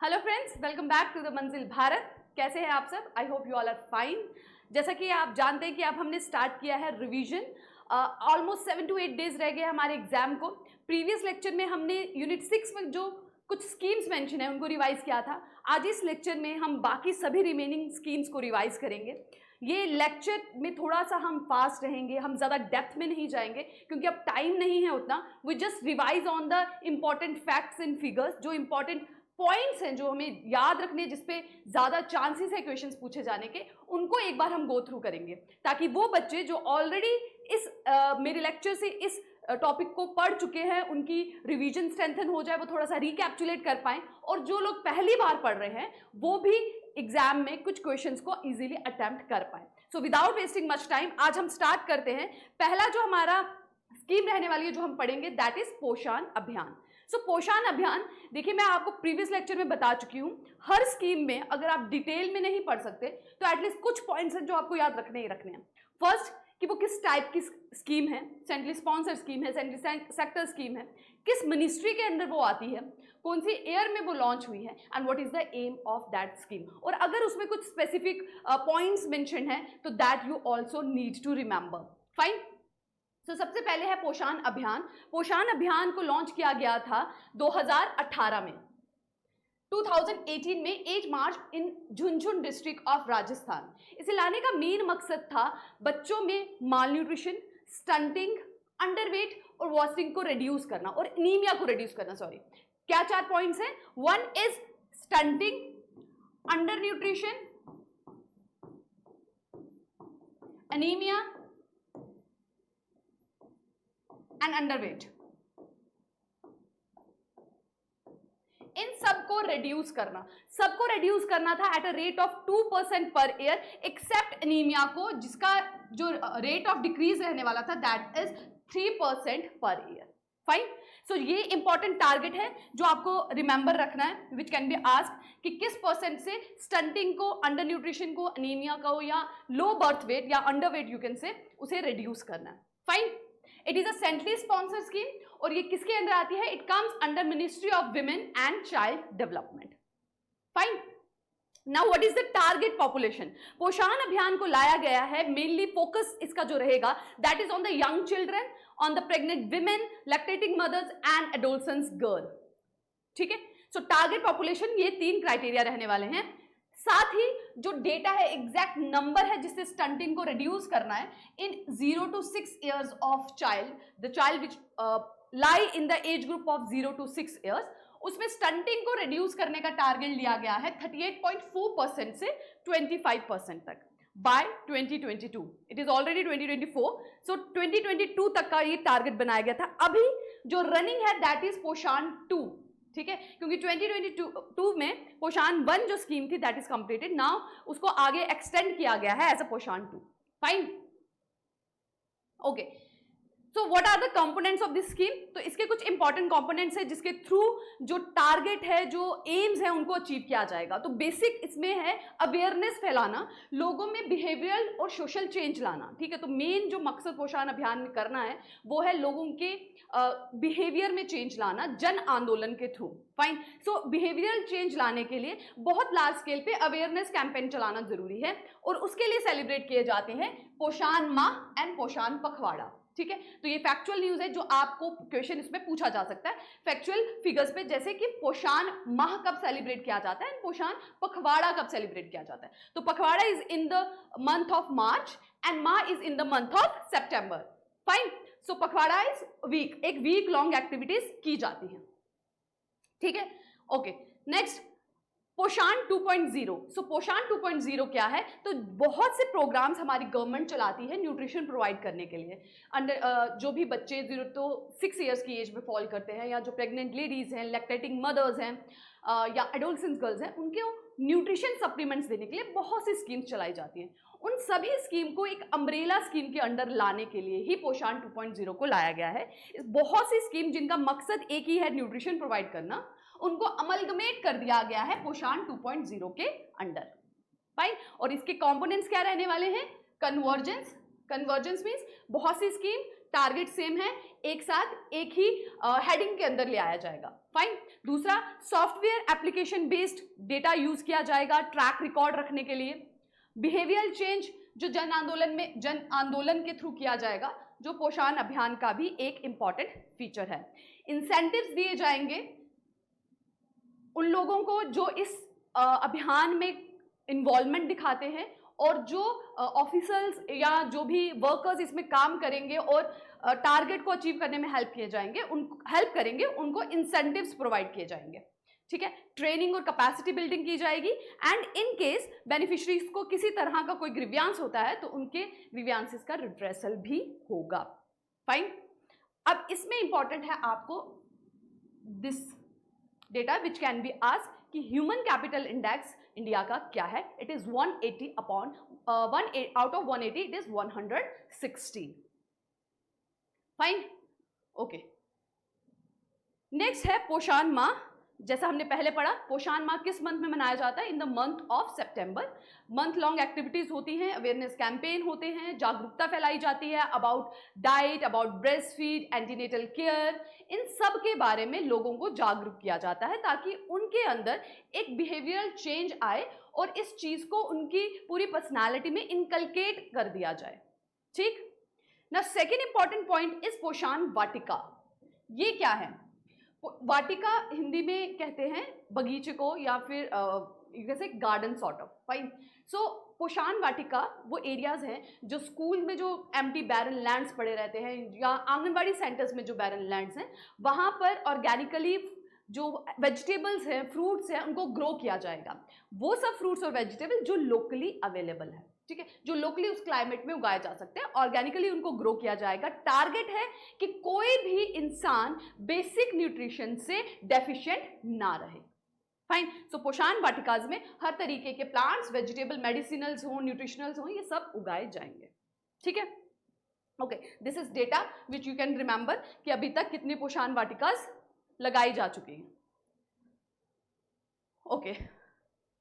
Hello friends, welcome back to the Manzil Bharat. कैसे हैं आप सब? I hope you all are fine. जैसा कि आप जानते हैं कि अब हमने स्टार्ट किया है रिवीजन। ऑलमोस्ट 7 to 8 डेज रह गए हमारे एग्जाम को। प्रीवियस लेक्चर में हमने यूनिट 6 में जो कुछ स्कीम्स मेंशन है उनको रिवाइज किया था। आज इस लेक्चर में हम बाकी सभी रिमेनिंग स्कीम्स को रिवाइज करेंगे। ये लेक्चर में थोड़ा सा हम फास्ट रहेंगे, हम ज़्यादा डेप्थ में नहीं जाएंगे क्योंकि अब टाइम नहीं है उतना। We just revise on the important facts and figures, जो इंपॉर्टेंट पॉइंट्स हैं जो हमें याद रखने, जिसपे ज़्यादा चांसेस है क्वेश्चंस पूछे जाने के, उनको एक बार हम गो थ्रू करेंगे ताकि वो बच्चे जो ऑलरेडी इस मेरे लेक्चर से इस टॉपिक को पढ़ चुके हैं उनकी रिवीजन स्ट्रेंथन हो जाए, वो थोड़ा सा रिकैप्चुलेट कर पाएँ, और जो लोग पहली बार पढ़ रहे हैं वो भी एग्जाम में कुछ क्वेश्चंस को इजीली अटेम्प्ट कर पाएँ। So without wasting much time आज हम स्टार्ट करते हैं। पहला जो हमारा स्कीम रहने वाली है जो हम पढ़ेंगे दैट इज पोषण अभियान। सो पोषण अभियान, देखिए मैं आपको प्रीवियस लेक्चर में बता चुकी हूँ, हर स्कीम में अगर आप डिटेल में नहीं पढ़ सकते तो एटलीस्ट कुछ पॉइंट्स हैं जो आपको याद रखने ही रखने हैं। फर्स्ट, कि वो किस टाइप की स्कीम है, सेंट्रली स्पॉन्सर्ड स्कीम है, सेंट्रली सेक्टर स्कीम है, किस मिनिस्ट्री के अंदर वो आती है, कौन सी ईयर में वो लॉन्च हुई है, and what is the aim of that scheme. और अगर उसमें कुछ स्पेसिफिक पॉइंट्स मेंशन है तो that you also need to remember. Fine. तो सबसे पहले है पोषण अभियान। पोषण अभियान को लॉन्च किया गया था 2018 में, 2018 में 8 मार्च इन झुंझुनू डिस्ट्रिक्ट ऑफ राजस्थान। इसे लाने का मेन मकसद था बच्चों में माल न्यूट्रिशन, स्टंटिंग, अंडरवेट और वॉस्टिंग को रिड्यूस करना और एनीमिया को रिड्यूस करना। सॉरी, क्या 4 पॉइंट्स हैं? 1 is stunting, under nutrition, anaemia and underweight. इन सबको रिड्यूस करना था at a rate of 2% per year, accept anaemia को, जिसका जो रेट ऑफ डिक्रीज रहने वाला था that is 3% per year. Fine. सो ये इंपॉर्टेंट टारगेट है जो आपको रिमेंबर रखना है, विच कैन बी आस्क्ड कि किस परसेंट से स्टंटिंग को, अंडर न्यूट्रिशन को, एनीमिया को, या लो बर्थ वेट या under weight you can say, उसे रिड्यूस करना है। Fine. It is a centrally sponsored scheme और ये किसके अंदर आती है? It comes under ministry of women and child development. Fine. Now what is the target population? पोषण अभियान को लाया गया है, मेनली फोकस इसका जो रहेगा that is on the young children, on the pregnant women, lactating mothers and adolescence girl. ठीक है। सो टारगेट पॉपुलेशन, ये 3 क्राइटेरिया रहने वाले हैं। साथ ही जो डेटा है, एग्जैक्ट नंबर है जिससे स्टंटिंग को रिड्यूस करना है इन 0 to 6 years of child, the child which lie in the age group of 0 to 6 years, उसमें स्टंटिंग को रिड्यूस करने का टारगेट लिया गया है 38.4% से 25% तक बाय 2022। इट इज ऑलरेडी 2024, सो 2022 तक का ये टारगेट बनाया गया था। अभी जो रनिंग है दैट इज पोषण 2। ठीक है, क्योंकि 2022 में पोषण 1 जो स्कीम थी दैट इज कंप्लीटेड, नाउ उसको आगे एक्सटेंड किया गया है as a Poshan 2। Fine. Okay, so what are the components of this scheme? तो इसके कुछ इंपॉर्टेंट कंपोनेंट्स है जिसके थ्रू जो टारगेट है, जो एम्स है, उनको अचीव किया जाएगा। तो बेसिक इसमें है अवेयरनेस फैलाना, लोगों में बिहेवियरल और सोशल चेंज लाना। ठीक है, तो मेन जो मकसद पोषण अभियान में करना है वो है लोगों के बिहेवियर में चेंज लाना, जन आंदोलन के थ्रू। फाइन। सो बिहेवियरल चेंज लाने के लिए बहुत लार्ज स्केल पे अवेयरनेस कैंपेन चलाना जरूरी है और उसके लिए सेलिब्रेट किए जाते हैं पोषण माह एंड पोषण पखवाड़ा। ठीक है, तो ये फैक्चुअल न्यूज है जो आपको क्वेश्चन इसमें पूछा जा सकता है फैक्चुअल फिगर्स पे, जैसे कि पोषण माह कब सेलिब्रेट किया जाता है एंड पोषण पखवाड़ा कब सेलिब्रेट किया जाता है। तो पखवाड़ा is in the month of March and माह is in the month of September. Fine. So पखवाड़ा इज वीक, एक वीक लॉन्ग एक्टिविटीज की जाती है। ठीक है। ओके, नेक्स्ट पोषण 2.0। सो पोषण 2.0 क्या है? तो बहुत से प्रोग्राम्स हमारी गवर्नमेंट चलाती है न्यूट्रिशन प्रोवाइड करने के लिए। अंडर जो भी बच्चे 0 to 6 years की एज में फॉल करते हैं, या जो प्रेग्नेंट लेडीज हैं, लैक्टेटिंग मदर्स हैं, या एडोलसेंस गर्ल्स हैं, उनके न्यूट्रिशन सप्लीमेंट्स देने के लिए बहुत सी स्कीम्स चलाई जाती हैं। उन सभी स्कीम को एक अम्ब्रेला स्कीम के अंडर लाने के लिए ही पोषण 2.0 को लाया गया है। बहुत सी स्कीम जिनका मकसद एक ही है, न्यूट्रिशन प्रोवाइड करना, उनको अमलगमेट कर दिया गया है पोषण 2.0 के अंडर। फाइन। और इसके कंपोनेंट्स क्या रहने वाले हैं? कन्वर्जेंस मींस बहुत सी स्कीम टारगेट सेम है, एक साथ एक ही हेडिंग के अंदर ले आया जाएगा। फाइन। दूसरा, software application based data use किया जाएगा ट्रैक रिकॉर्ड रखने के लिए। बिहेवियरल चेंज जो जन आंदोलन के थ्रू किया जाएगा, जो पोषण अभियान का भी एक इंपॉर्टेंट फीचर है। इंसेंटिव्स दिए जाएंगे उन लोगों को जो इस अभियान में इन्वॉल्वमेंट दिखाते हैं, और जो ऑफिसर्स या जो भी वर्कर्स इसमें काम करेंगे और टारगेट को अचीव करने में हेल्प करेंगे, उनको इंसेंटिव्स प्रोवाइड किए जाएंगे। ठीक है। ट्रेनिंग और कैपेसिटी बिल्डिंग की जाएगी, एंड इन केस बेनिफिशरीज को किसी तरह का कोई ग्रीवियांस होता है तो उनके ग्रीवियांसेस का रिड्रेसल भी होगा। फाइन। अब इसमें इंपॉर्टेंट है आपको this data which can be asked कि ह्यूमन कैपिटल इंडेक्स इंडिया का क्या है। It is 180 upon out of 180 it is 116। Fine. Okay. Next है पोषण माह। जैसा हमने पहले पढ़ा, पोषण माह किस मंथ में मनाया जाता है? इन the month of September. Month long activities होती हैं, अवेयरनेस कैंपेन होते हैं, जागरूकता फैलाई जाती है about diet, about breast feed, antenatal care, इन सब के बारे में लोगों को जागरूक किया जाता है ताकि उनके अंदर एक बिहेवियरल चेंज आए और इस चीज को उनकी पूरी पर्सनालिटी में इनकलकेट कर दिया जाए। ठीक ना। सेकेंड इंपॉर्टेंट पॉइंट इज पोषण वाटिका। ये क्या है? वाटिका हिंदी में कहते हैं बगीचे को, या फिर जैसे गार्डन सॉर्ट ऑफ। फाइन। सो पोषण वाटिका वो एरियाज हैं जो स्कूल में जो एम्प्टी बैरन लैंड्स पड़े रहते हैं, या आंगनबाड़ी सेंटर्स में जो बैरन लैंड्स हैं, वहाँ पर ऑर्गेनिकली जो वेजिटेबल्स हैं, फ्रूट्स हैं, उनको ग्रो किया जाएगा। वो सब फ्रूट्स और वेजिटेबल जो लोकली अवेलेबल है, ठीक है, जो लोकली उस क्लाइमेट में उगाए जा सकते हैं, ऑर्गेनिकली उनको ग्रो किया जाएगा। टारगेट है कि कोई भी इंसान बेसिक न्यूट्रिशन से डेफिशिएंट ना रहे। फाइन। सो पोषण वाटिकाज में हर तरीके के प्लांट्स, वेजिटेबल, मेडिसिनल्स हों, न्यूट्रिशनल्स हों, ये सब उगाए जाएंगे। ठीक है। Okay, this is data which you can remember कि अभी तक कितनी पोषण वाटिकाज लगाई जा चुकी हैं। Okay,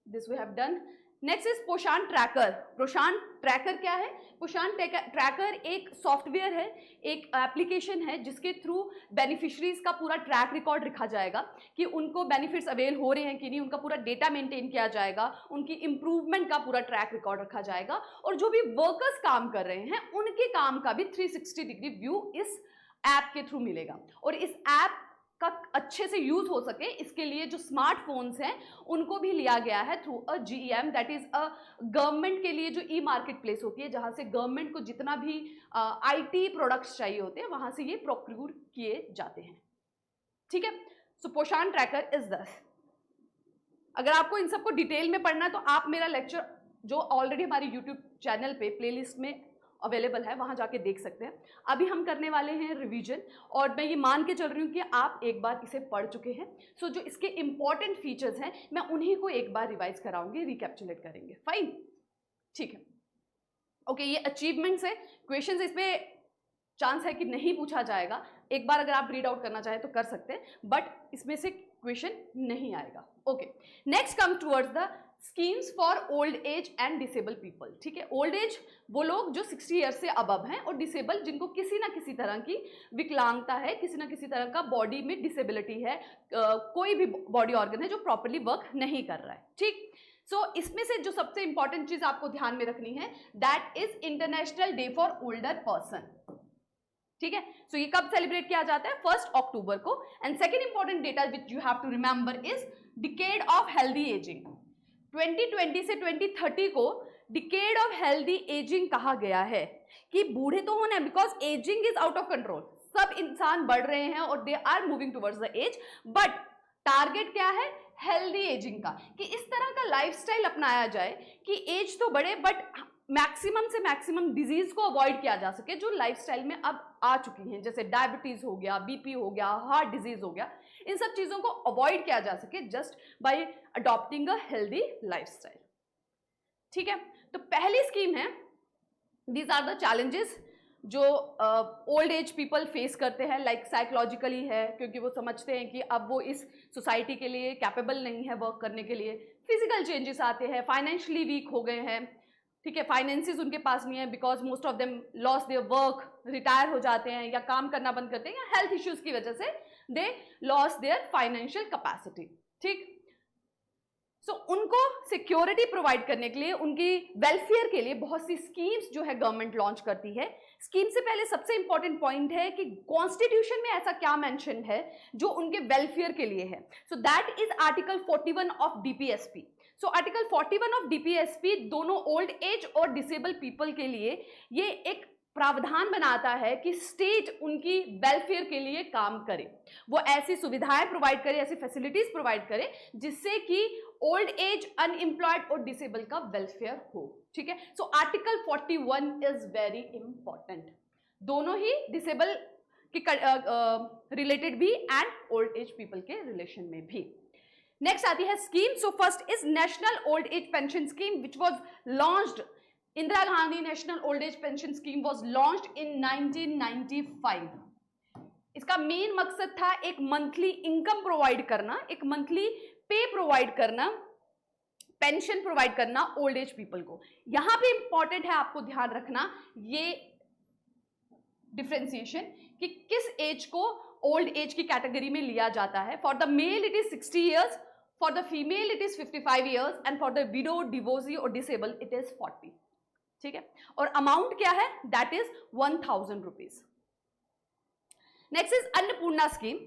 this we have done. Next is Poshan tracker. Poshan tracker क्या है? पोषण ट्रैकर एक सॉफ्टवेयर है, एक एप्लीकेशन है जिसके थ्रू बेनिफिशरीज का पूरा ट्रैक रिकॉर्ड रखा जाएगा कि उनको बेनिफिट्स अवेल हो रहे हैं कि नहीं, उनका पूरा डेटा मेंटेन किया जाएगा, उनकी इंप्रूवमेंट का पूरा ट्रैक रिकॉर्ड रखा जाएगा, और जो भी वर्कर्स काम कर रहे हैं उनके काम का भी 360 डिग्री व्यू इस ऐप के थ्रू मिलेगा। और इस ऐप का अच्छे से यूज हो सके इसके लिए जो स्मार्टफोन्स हैं उनको भी लिया गया है through a GEM, that is a government के लिए जो ई मार्केट प्लेस होती है, जहां से गवर्नमेंट को जितना भी IT प्रोडक्ट्स चाहिए होते हैं वहां से ये प्रोक्यूर किए जाते हैं। ठीक है। सो पोषण ट्रैकर इज दिस। अगर आपको इन सबको डिटेल में पढ़ना है तो आप मेरा लेक्चर जो ऑलरेडी हमारे यूट्यूब चैनल पे प्लेलिस्ट में अवेलेबल है वहां जाके देख सकते हैं। अभी हम करने वाले हैं रिवीजन, और मैं ये मान के चल रही हूँ कि आप एक बार इसे पढ़ चुके हैं। सो जो इसके इंपॉर्टेंट फीचर्स हैं मैं उन्हीं को एक बार रिवाइज कराऊंगी, रिकैप्चुलेट करेंगे। फाइन। ठीक है। ओके, ये अचीवमेंट्स है। क्वेश्चंस इसमें चांस है कि नहीं पूछा जाएगा, एक बार अगर आप रीड आउट करना चाहें तो कर सकते हैं, बट इसमें से क्वेश्चन नहीं आएगा। Okay, next come towards the schemes for old as and disable people. ठीक है। ओल्ड एज वो लोग जो 60 ईयर्स से अबव हैं, और डिसेबल जिनको किसी ना किसी तरह की विकलांगता है, किसी ना किसी तरह का बॉडी में डिसेबिलिटी है, कोई भी बॉडी ऑर्गन है जो प्रॉपरली वर्क नहीं कर रहा है। ठीक। सो इसमें से जो सबसे इंपॉर्टेंट चीज आपको ध्यान में रखनी है, that is international day for older person. ठीक है। सो ये कब सेलिब्रेट किया जाता है? 1 अक्टूबर को। And second important data which you have to remember is decade of healthy ageing. 2020 से 2030 को डिकेड ऑफ हेल्दी एजिंग कहा गया है कि बूढ़े तो होना है, because ageing is out of control, सब इंसान बढ़ रहे हैं और they are moving towards the age, but target क्या है? हेल्दी एजिंग का, कि इस तरह का लाइफस्टाइल अपनाया जाए कि एज तो बढ़े बट मैक्सिमम से मैक्सिमम डिजीज को अवॉइड किया जा सके जो लाइफस्टाइल में अब आ चुकी हैं, जैसे डायबिटीज हो गया, BP हो गया, हार्ट डिजीज हो गया, इन सब चीजों को अवॉइड किया जा सके just by adopting a healthy lifestyle. ठीक है। तो पहली स्कीम है, दीज आर द चैलेंजेस जो ओल्ड एज पीपल फेस करते हैं, लाइक साइकोलॉजिकली है, क्योंकि वो समझते हैं कि अब वो इस सोसाइटी के लिए कैपेबल नहीं है वर्क करने के लिए। फिजिकल चेंजेस आते हैं, फाइनेंशियली वीक हो गए हैं, ठीक है, फाइनेंसिस उनके पास नहीं है because most of them loss their work, retire हो जाते हैं या काम करना बंद करते हैं या हेल्थ इश्यूज की वजह से दे लॉस देयर फाइनेंशियल कैपेसिटी। ठीक, सो उनको सिक्योरिटी प्रोवाइड करने के लिए, उनकी वेलफेयर के लिए बहुत सी स्कीम्स जो है गवर्नमेंट लॉन्च करती है। स्कीम से पहले सबसे इंपॉर्टेंट पॉइंट है कि कॉन्स्टिट्यूशन में ऐसा क्या मेंशन है जो उनके वेलफेयर के लिए है। So that is article 41 of DPSP. So article 41 of DPSP दोनों ओल्ड एज और डिसेबल पीपल के लिए ये एक प्रावधान बनाता है कि स्टेट उनकी वेलफेयर के लिए काम करे, वो ऐसी सुविधाएं प्रोवाइड करे, ऐसी फैसिलिटीज प्रोवाइड करे जिससे कि ओल्ड एज, अनएम्प्लॉयड और डिसेबल का वेलफेयर हो। ठीक है, so article 41 is very important, दोनों ही डिसेबल के रिलेटेड भी एंड ओल्ड एज पीपल के रिलेशन में भी। नेक्स्ट आती है scheme. So first is national old age pension scheme which was launched, Indira Gandhi national old age pension scheme was launched इन 1995। इसका main मकसद था एक मंथली इनकम प्रोवाइड करना, एक मंथली पे प्रोवाइड करना, पेंशन प्रोवाइड करना ओल्ड एज पीपल को। यहां पे इंपॉर्टेंट है आपको ध्यान रखना ये डिफरेंशिएशन कि किस एज को ओल्ड एज की कैटेगरी में लिया जाता है। For the male it is 60 years, for the female it is 55 years and for the widow, divorcee और डिसेबल इट इज 40। ठीक है, और अमाउंट क्या है, that is 1000 rupees. Next is Annapurna scheme.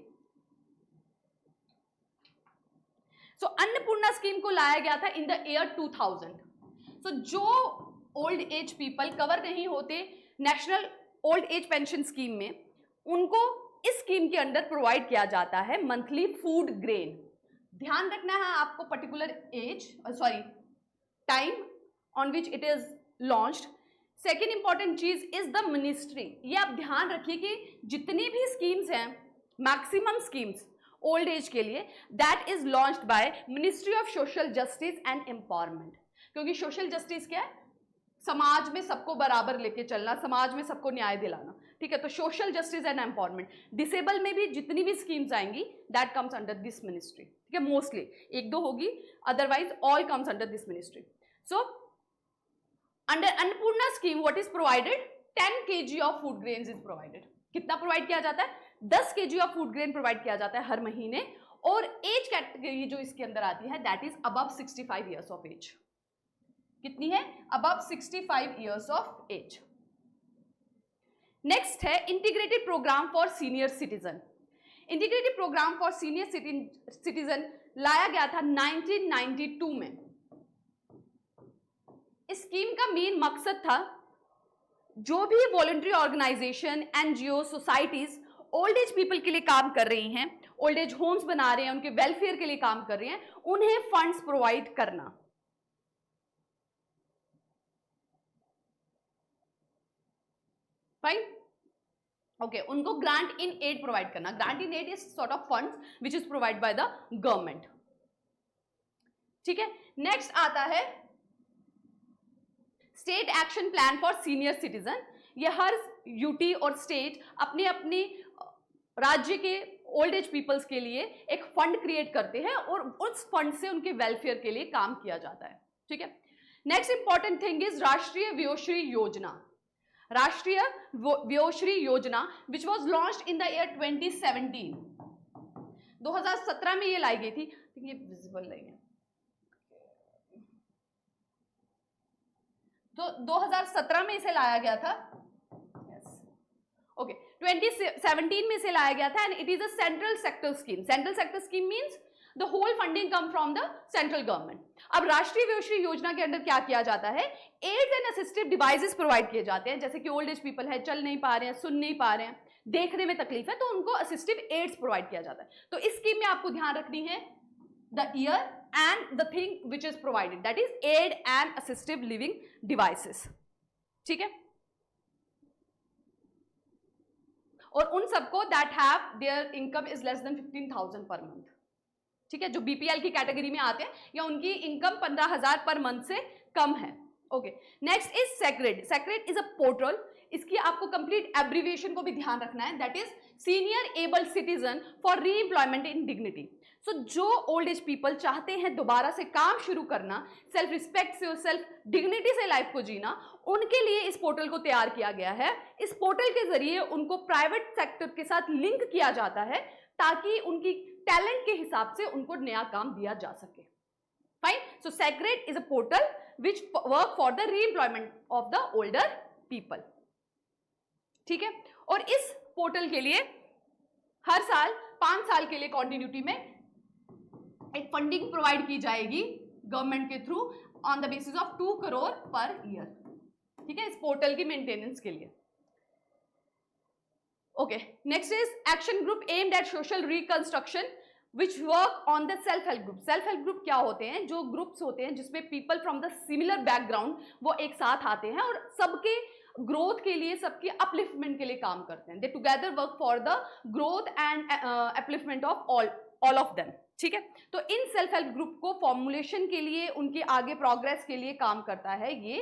So Annapurna scheme को लाया गया था इन द ईयर 2000। सो जो ओल्ड एज पीपल कवर नहीं होते national old age pension scheme में, उनको इस स्कीम के अंडर प्रोवाइड किया जाता है मंथली फूड ग्रेन। ध्यान रखना है आपको particular age, sorry time on which it is launched. Second important चीज इज द मिनिस्ट्री। ये आप ध्यान रखिए कि जितनी भी स्कीम्स हैं, मैक्सिमम स्कीम्स ओल्ड एज के लिए, that is launched by ministry of social justice and empowerment. क्योंकि सोशल जस्टिस क्या है, समाज में सबको बराबर लेके चलना, समाज में सबको न्याय दिलाना। ठीक है, तो social justice and empowerment, disable में भी जितनी भी स्कीम्स आएंगी that comes under this ministry. ठीक है, मोस्टली एक दो होगी, otherwise all comes under this ministry. So under Annapurna scheme what is provided, 10 kg of food grains is provided. कितना प्रोवाइड किया जाता है, 10 kg of food grain provide किया जाता है हर महीने। और एज कैटेगरी जो इसके अंदर आती है that is above 65 years of age. कितनी है, above 65 years of age. Next है integrated programme for senior citizen. Integrated programme for senior citizen लाया गया था 1992 में। इस स्कीम का मेन मकसद था जो भी voluntary organisation, NGO, societies old age people के लिए काम कर रही हैं, ओल्ड एज होम्स बना रहे हैं, उनके वेलफेयर के लिए काम कर रही हैं, उन्हें फंड्स प्रोवाइड करना। फाइन, ओके, उनको ग्रांट इन एड प्रोवाइड करना। Grant in aid is sort of funds which is provide by the government. ठीक है, नेक्स्ट आता है state action plan for senior citizen. ये हर यूटी और स्टेट अपने अपने राज्य के ओल्ड एज पीपल्स के लिए एक फंड क्रिएट करते हैं और उस फंड से उनके वेलफेयर के लिए काम किया जाता है। ठीक है, नेक्स्ट इंपॉर्टेंट थिंग इज राष्ट्रीय वयोश्री योजना। राष्ट्रीय वयोश्री योजना विच was launched in the year 2017। 2017 में ये लाई गई थी। ये विजिबल नहीं है, तो 2017 में इसे लाया गया था। ओके, 2017 में इसे लाया गया था and it is a central sector scheme. Central sector scheme means the whole funding come from the central government. अब राष्ट्रीय वयोश्री योजना के अंदर क्या किया जाता है, aids and assistive devices provide किए जाते हैं। जैसे कि ओल्ड एज पीपल है, चल नहीं पा रहे हैं, सुन नहीं पा रहे हैं, देखने में तकलीफ है, तो उनको असिस्टिव एड्स प्रोवाइड किया जाता है। तो इस स्कीम में आपको ध्यान रखनी है the year and the thing which is provided, that is aid and assistive living devices। ठीक है, और उन सबको that have their income is less than 15,000 per month। ठीक है, जो बीपीएल की कैटेगरी में आते हैं या उनकी इनकम 15,000 पर मंथ से कम है। Okay, next is sacred. Sacred is a portal इसकी आपको कंप्लीट एब्रीविएशन को भी ध्यान रखना है, that is senior abled citizen for re employment in dignity. So जो ओल्ड एज पीपल चाहते हैं दोबारा से काम शुरू करना, सेल्फ रिस्पेक्ट से और सेल्फ डिग्निटी से लाइफ को जीना, उनके लिए इस पोर्टल को तैयार किया गया है। इस पोर्टल के जरिए उनको प्राइवेट सेक्टर के साथ लिंक किया जाता है ताकि उनकी टैलेंट के हिसाब से उनको नया काम दिया जा सके। Fine, so secret is a portal which work for the re employment of the older people. ठीक है, और इस पोर्टल के लिए हर साल 5 साल के लिए कॉन्टिन्यूटी में एक फंडिंग प्रोवाइड की जाएगी गवर्नमेंट के through on the basis of 2 crore per year. ठीक है, इस पोर्टल की मेंटेनेंस के लिए। Okay, next is action group aimed at social reconstruction which work on the self help group. Self help group क्या होते हैं? जो ग्रुप्स होते हैं जिसमें people from the similar background वो एक साथ आते हैं और सबके ग्रोथ के लिए, सबकी अपलिफ्टमेंट के लिए काम करते हैं। दे together work for the growth and upliftment of all of them. ठीक है, तो इन सेल्फ हेल्प ग्रुप को फॉर्मुलेशन के लिए, उनके आगे प्रोग्रेस के लिए काम करता है ये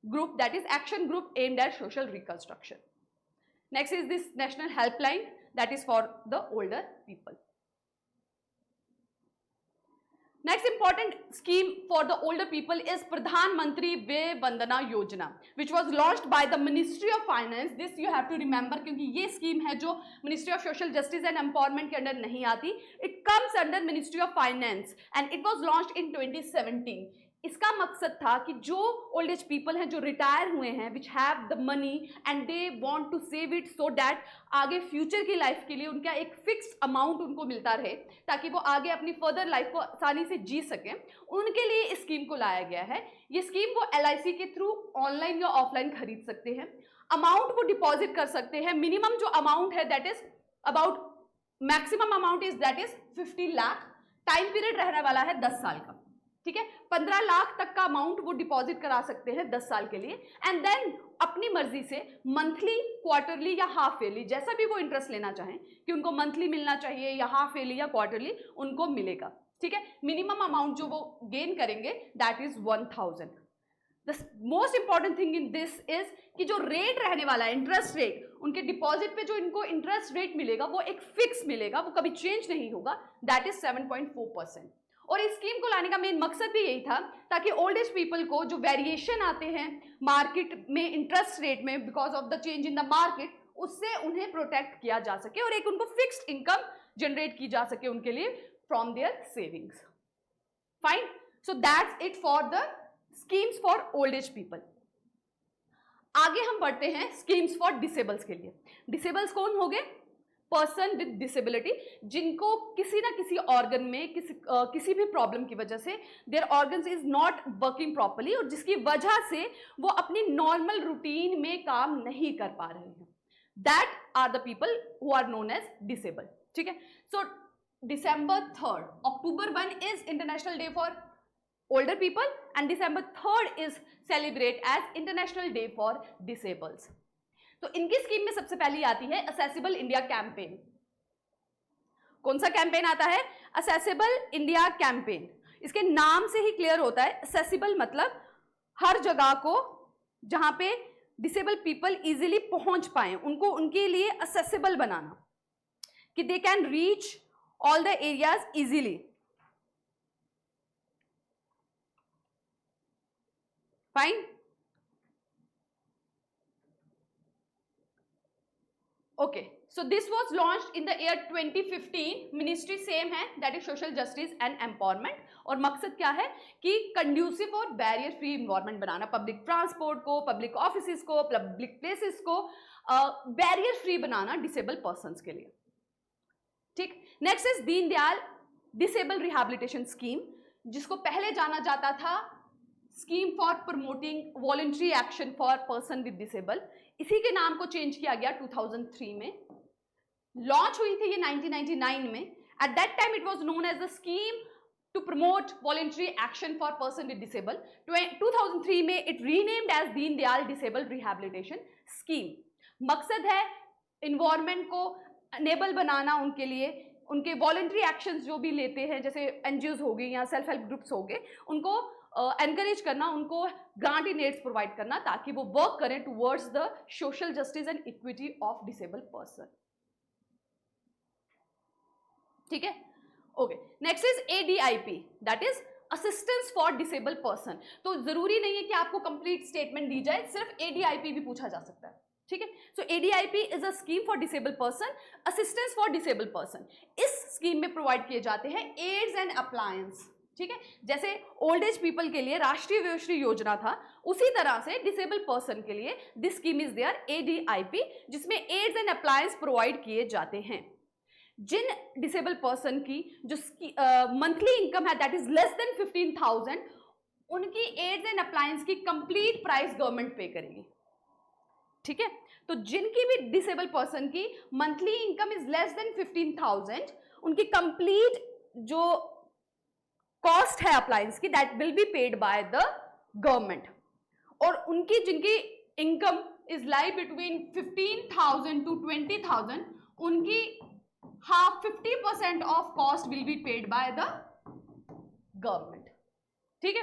group, that is action group aimed at social reconstruction. Next is this national helpline that is for the older people. Next important scheme for the older people is Pradhan Mantri Vay Vandana Yojana, which was launched by the Ministry of Finance. This you have to remember क्योंकि ये scheme है जो Ministry of Social Justice and Empowerment के under नहीं आती. It comes under Ministry of Finance and it was launched in 2017. इसका मकसद था कि जो ओल्ड एज पीपल हैं, जो रिटायर हुए हैं, which have the money and they want to save it so that आगे फ्यूचर की लाइफ के लिए उनका एक फिक्स्ड अमाउंट उनको मिलता रहे ताकि वो आगे अपनी फर्दर लाइफ को आसानी से जी सकें, उनके लिए इस स्कीम को लाया गया है। ये स्कीम वो LIC के थ्रू ऑनलाइन या ऑफलाइन खरीद सकते हैं। अमाउंट वो डिपॉजिट कर सकते हैं। मिनिमम जो अमाउंट है that is about, maximum amount is that is 50 lakh. Time period रहने वाला है 10 साल का। ठीक है, 15 लाख तक का अमाउंट वो डिपॉजिट करा सकते हैं 10 साल के लिए एंड देन अपनी मर्जी से मंथली, क्वार्टरली या हाफ ईयरली, जैसा भी वो इंटरेस्ट लेना चाहें कि उनको मंथली मिलना चाहिए या हाफ ईयरली या क्वार्टरली, उनको मिलेगा। ठीक है, मिनिमम अमाउंट जो वो गेन करेंगे that is 1000। The most important thing in this is कि जो रेट रहने वाला है, इंटरेस्ट रेट, उनके डिपॉजिट पे जो इनको इंटरेस्ट रेट मिलेगा वो एक फिक्स मिलेगा, वो कभी चेंज नहीं होगा, दैट इज 7.4%। और इस स्कीम को लाने का मेन मकसद भी यही था ताकि ओल्ड एज पीपल को जो वेरिएशन आते हैं मार्केट में इंटरेस्ट रेट में because of the change in the market, उससे उन्हें प्रोटेक्ट किया जा सके और एक उनको फिक्स्ड इनकम जनरेट की जा सके उनके लिए from their savings. Fine, so that's it for the schemes for old age people. आगे हम बढ़ते हैं स्कीम्स फॉर डिसेबल्स के लिए। डिसेबल्स कौन हो गए? पर्सन विद डिसेबिलिटी, जिनको किसी ना किसी ऑर्गन में किसी भी प्रॉब्लम की वजह से their organs is not working properly और जिसकी वजह से वो अपनी नॉर्मल रूटीन में काम नहीं कर पा रहे हैं, that are the people who are known as disable. ठीक है, सो December 3rd, October 1 is International Day for Older People and December 3rd is celebrate as International Day for Disables. तो इनकी स्कीम में सबसे पहली आती है असेसिबल इंडिया कैंपेन। कौन सा कैंपेन आता है? Accessible India campaign. इसके नाम से ही क्लियर होता है, असेसिबल मतलब हर जगह को जहां पे डिसेबल पीपल इजीली पहुंच पाए उनको, उनके लिए असेसिबल बनाना कि they can reach all the areas easily. Fine, okay, so this was launched in the year 2015। Ministry same है, that is social justice and empowerment. और मकसद क्या है कि कंड्यूसिव और बैरियर फ्री इन्वायरमेंट बनाना, पब्लिक ट्रांसपोर्ट को, पब्लिक ऑफिसेस को, पब्लिक प्लेसेस को बैरियर फ्री बनाना डिसेबल पर्सन्स के लिए। ठीक, next is Deendayal disable rehabilitation scheme, जिसको पहले जाना जाता था scheme for promoting voluntary action for person with disable. इसी के नाम को चेंज किया गया 2003 में। लॉन्च हुई थी ये 1999 में। At that time it was known as the scheme to promote voluntary action for person with disable. 2003 में it renamed as Deendayal disable rehabilitation scheme. मकसद है इन्वायरमेंट को अनेबल बनाना उनके लिए, उनके वॉलंटरी एक्शंस जो भी लेते हैं जैसे NGOs हो गई या सेल्फ हेल्प ग्रुप्स हो गए, उनको एनकरेज करना, उनको ग्रांट इन एड्स प्रोवाइड करना ताकि वो वर्क करें towards the social justice and equity of disabled person. ठीक है, okay. Next is ADIP, that is assistance for disabled person. तो जरूरी नहीं है कि आपको कंप्लीट स्टेटमेंट दी जाए, सिर्फ ADIP भी पूछा जा सकता है। ठीक है, सो ADIP is a scheme for disabled person, assistance for disabled person. इस स्कीम में प्रोवाइड किए जाते हैं एड्स एंड अप्लायंस। ठीक है, जैसे ओल्ड एज पीपल के लिए राष्ट्रीय वयोश्री योजना था, उसी तरह से डिसेबल्ड पर्सन के लिए this scheme is there ADIP, जिसमें एड्स एंड अप्लायंस प्रोवाइड किए जाते हैं। जिन डिसेबल पर्सन की जो मंथली इनकम है दैट इज लेस देन 15,000, उनकी एड्स एंड अप्लायंस की कंप्लीट प्राइस गवर्नमेंट पे करेगी। ठीक है, तो जिनकी भी डिसेबल पर्सन की monthly income is less than 15,000, उनकी कंप्लीट जो कॉस्ट है अप्लायंस की that will be paid by the government. और उनकी जिनकी income is lie between 15,000 to 20,000, उनकी 50% of cost will be paid by the government. ठीक है,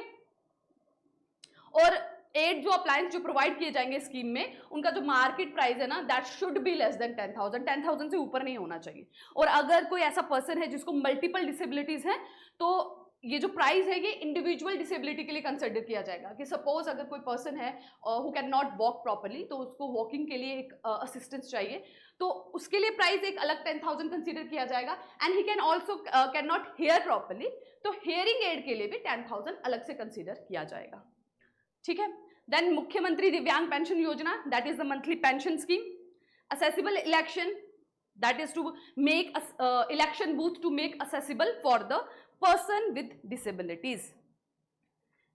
और एड जो अप्लायंस जो प्रोवाइड किए जाएंगे स्कीम में, उनका जो मार्केट प्राइस है ना that should be less than 10,000 से ऊपर नहीं होना चाहिए। और अगर कोई ऐसा पर्सन है जिसको मल्टीपल डिसेबिलिटीज हैं, तो ये जो प्राइस है ये इंडिविजुअल डिसेबिलिटी के लिए कंसिडर किया जाएगा। कि सपोज अगर कोई पर्सन है who can not walk properly, तो उसको वॉकिंग के लिए एक असिस्टेंस चाहिए, तो उसके लिए प्राइस एक अलग 10,000 कंसिडर किया जाएगा। And he can also can not here properly, तो हेयरिंग एड के लिए भी 10,000 अलग से कंसिडर किया जाएगा। ठीक है, देन मुख्यमंत्री Divyang pension Yojana, that is the monthly pension scheme. Accessible election, that is to make election booth to make accessible for the person with disabilities.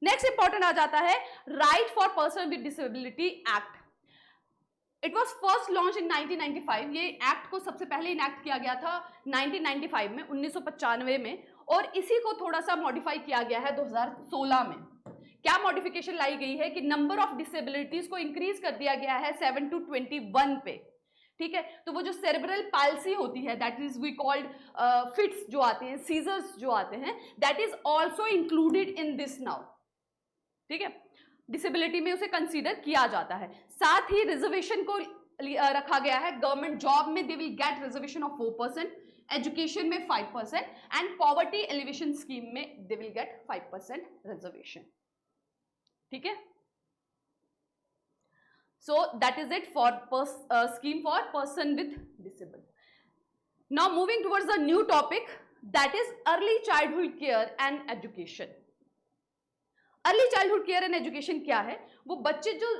Next important आ जाता है right for person with disability act. It was first launch in 1995। ये act को सबसे पहले enact किया गया था 1995 में, 1995 में, और इसी को थोड़ा सा मॉडिफाई किया गया है 2016 में। क्या मॉडिफिकेशन लाई गई है कि नंबर ऑफ डिसेबिलिटीज को इंक्रीज कर दिया गया है 7 to 21 पे। ठीक है, तो वो जो सेरेब्रल पाल्सी होती है that is we called fits जो आते हैं, सीजर्स जो आते हैं, that is also included in this now. ठीक है, डिसेबिलिटी में उसे कंसीडर किया जाता है। साथ ही रिजर्वेशन को रखा गया है। गवर्नमेंट जॉब में they will get reservation of 4%, education में 5%, एंड पॉवर्टी एलिवेशन स्कीम में दे विल गेट 5% रिजर्वेशन। ठीक है, so that is it for scheme for person with disability. Now moving towards the new topic, that is early childhood care and education. Early childhood care and education क्या है? वो बच्चे जो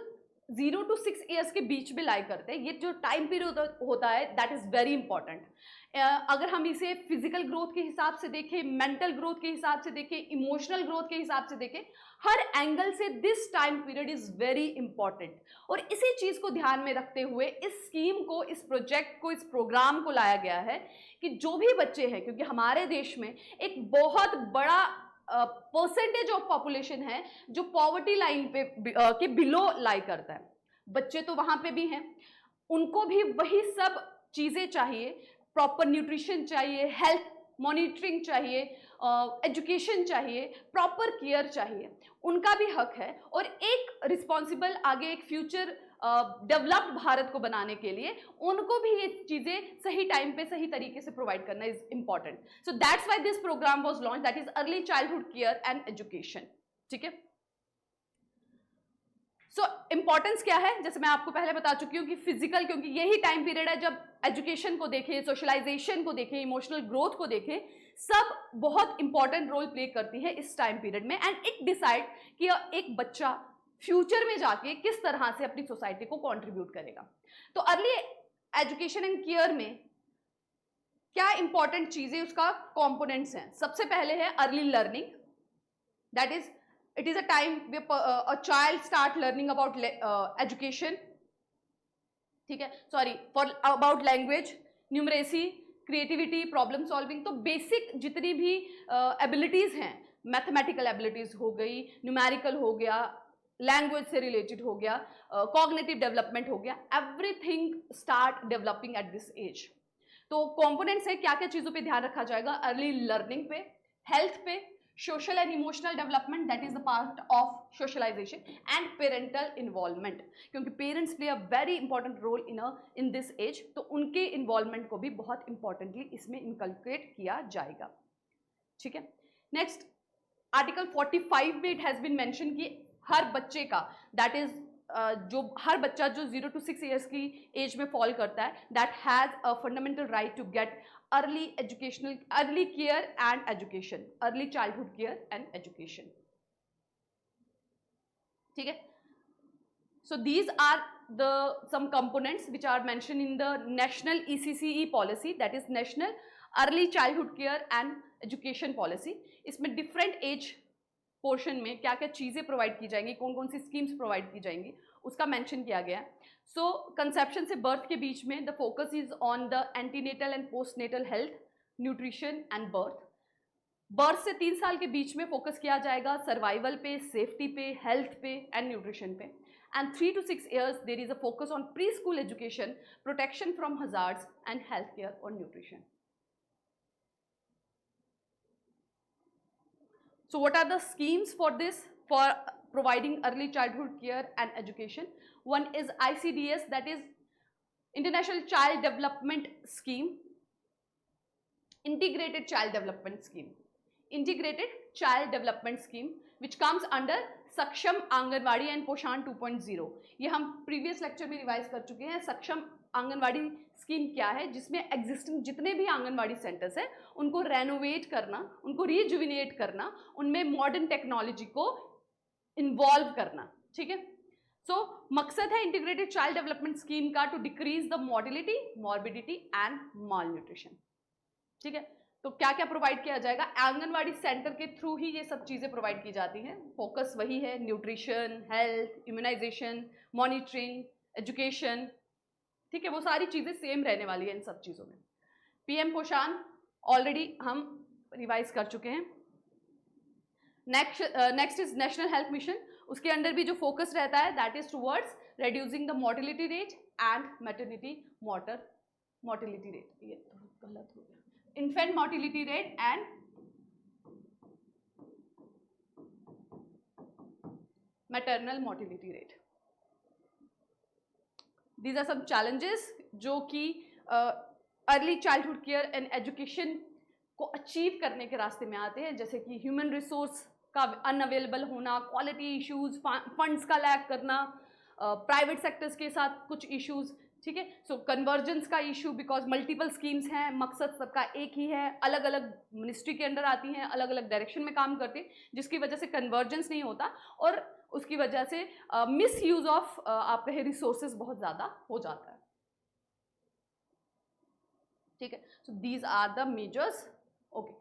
0 to 6 years के बीच में लाई करते हैं, ये जो टाइम पीरियड होता है दैट इज वेरी इंपॉर्टेंट। अगर हम इसे फिजिकल ग्रोथ के हिसाब से देखें, मेंटल ग्रोथ के हिसाब से देखें, इमोशनल ग्रोथ के हिसाब से देखें, हर एंगल से this time period is very important. और इसी चीज को ध्यान में रखते हुए इस स्कीम को, इस प्रोजेक्ट को, इस प्रोग्राम को लाया गया है कि जो भी बच्चे हैं, क्योंकि हमारे देश में एक बहुत बड़ा परसेंटेज ऑफ पॉपुलेशन है जो पॉवर्टी लाइन पे के बिलो लाई करता है, बच्चे तो वहां पे भी हैं, उनको भी वही सब चीजें चाहिए, प्रॉपर न्यूट्रिशन चाहिए, हेल्थ मॉनिटरिंग चाहिए, एजुकेशन चाहिए, प्रॉपर केयर चाहिए, उनका भी हक है। और एक रिस्पॉन्सिबल आगे एक फ्यूचर डेवलप्ड भारत को बनाने के लिए उनको भी ये चीजें सही टाइम पे सही तरीके से प्रोवाइड करना is important. So that's why this programme was launch, that is early childhood care and education. ठीक है, सो इंपॉर्टेंस क्या है, जैसे मैं आपको पहले बता चुकी हूँ कि फिजिकल, क्योंकि यही टाइम पीरियड है जब एजुकेशन को देखें, सोशलाइजेशन को देखें, इमोशनल ग्रोथ को देखें, सब बहुत इंपॉर्टेंट रोल प्ले करती है इस टाइम पीरियड में। एंड इट डिसाइड कि एक बच्चा फ्यूचर में जाके किस तरह से अपनी सोसाइटी को कंट्रीब्यूट करेगा। तो अर्ली एजुकेशन एंड केयर में क्या इंपॉर्टेंट चीजें, उसका कंपोनेंट्स हैं। सबसे पहले है early learning, that is it is a time where a child start learning about education, ठीक है, sorry, for about language, numeracy, creativity, problem solving. तो बेसिक जितनी भी एबिलिटीज हैं, मैथमेटिकल एबिलिटीज हो गई, न्यूमेरिकल हो गया, लैंग्वेज से रिलेटेड हो गया, कॉग्निटिव डेवलपमेंट हो गया, everything start developing at this age. तो कॉम्पोनेंट्स है, क्या क्या चीज़ों पे ध्यान रखा जाएगा अर्ली लर्निंग पे, हेल्थ पे, social and emotional development, that is the part of socialization, and parental involvement, क्योंकि parents play a very important role in this age, तो उनके involvement को भी बहुत importantly इसमें inculcate किया जाएगा. ठीक है. Next, Article 45 में it has been mentioned कि हर बच्चे का, that is जो हर बच्चा जो 0 to 6 years की एज में फॉल करता है, that has a fundamental right to get early care and education, early childhood care and education. ठीक है. So these are the some components which are mention in the national ECCE policy, that is national early childhood care and education policy. इसमें different age portion में क्या क्या चीज़ें provide की जाएंगी, कौन कौन सी स्कीम्स प्रोवाइड की जाएंगी, उसका मेंशन किया गया है. सो कंसेप्शन से बर्थ के बीच में the focus is on the antenatal and postnatal health, nutrition and birth. Birth से 3 साल के बीच में फोकस किया जाएगा सर्वाइवल पे, सेफ्टी पे, हेल्थ पे एंड न्यूट्रिशन पे. And 3 to 6 years there is a focus on pre school education, protection from hazards and health care और nutrition. So what are the schemes for this, for providing early childhood care and education? One is ICDS, that is International Child Development Scheme, Integrated Child Development Scheme, Integrated Child Development Scheme, which comes under Saksham Anganwadi and Poshan 2.0. ये हम previous lecture में revise कर चुके हैं. सक्षम anganwadi scheme क्या है, जिसमें एग्जिस्टिंग जितने भी आंगनवाड़ी सेंटर्स हैं उनको रेनोवेट करना, उनको रिजुविनेट करना, उनमें मॉडर्न टेक्नोलॉजी को इन्वॉल्व करना. ठीक है. सो मकसद है इंटीग्रेटेड चाइल्ड डेवलपमेंट स्कीम का to decrease the mortality, morbidity and malnutrition. ठीक है. तो क्या क्या प्रोवाइड किया जाएगा, आंगनवाड़ी सेंटर के थ्रू ही ये सब चीज़ें प्रोवाइड की जाती हैं. फोकस वही है, nutrition, health, immunisation, monitoring, education. ठीक है. वो सारी चीज़ें सेम रहने वाली है इन सब चीज़ों में. PM पोषण ऑलरेडी हम रिवाइज कर चुके हैं. Next is national health mission. उसके अंडर भी जो फोकस रहता है that is towards reducing the mortality rate and maternity mortality rate. ये थोड़ा गलत हो गया. Infant mortality rate and maternal mortality rate. These are some challenges जो कि early childhood care and education को अचीव करने के रास्ते में आते हैं, जैसे कि ह्यूमन रिसोर्स का अनअवेलेबल होना, क्वालिटी इश्यूज, फंड्स का लैक करना, प्राइवेट सेक्टर्स के साथ कुछ इश्यूज. ठीक है. सो कन्वर्जेंस का इशू, बिकॉज मल्टीपल स्कीम्स हैं, मकसद सबका एक ही है, अलग अलग मिनिस्ट्री के अंडर आती हैं, अलग अलग डायरेक्शन में काम करती हैं, जिसकी वजह से कन्वर्जेंस नहीं होता और उसकी वजह से मिस यूज ऑफ आप कहे रिसोर्सेज बहुत ज़्यादा हो जाता है. ठीक है. So these are the measures. Okay.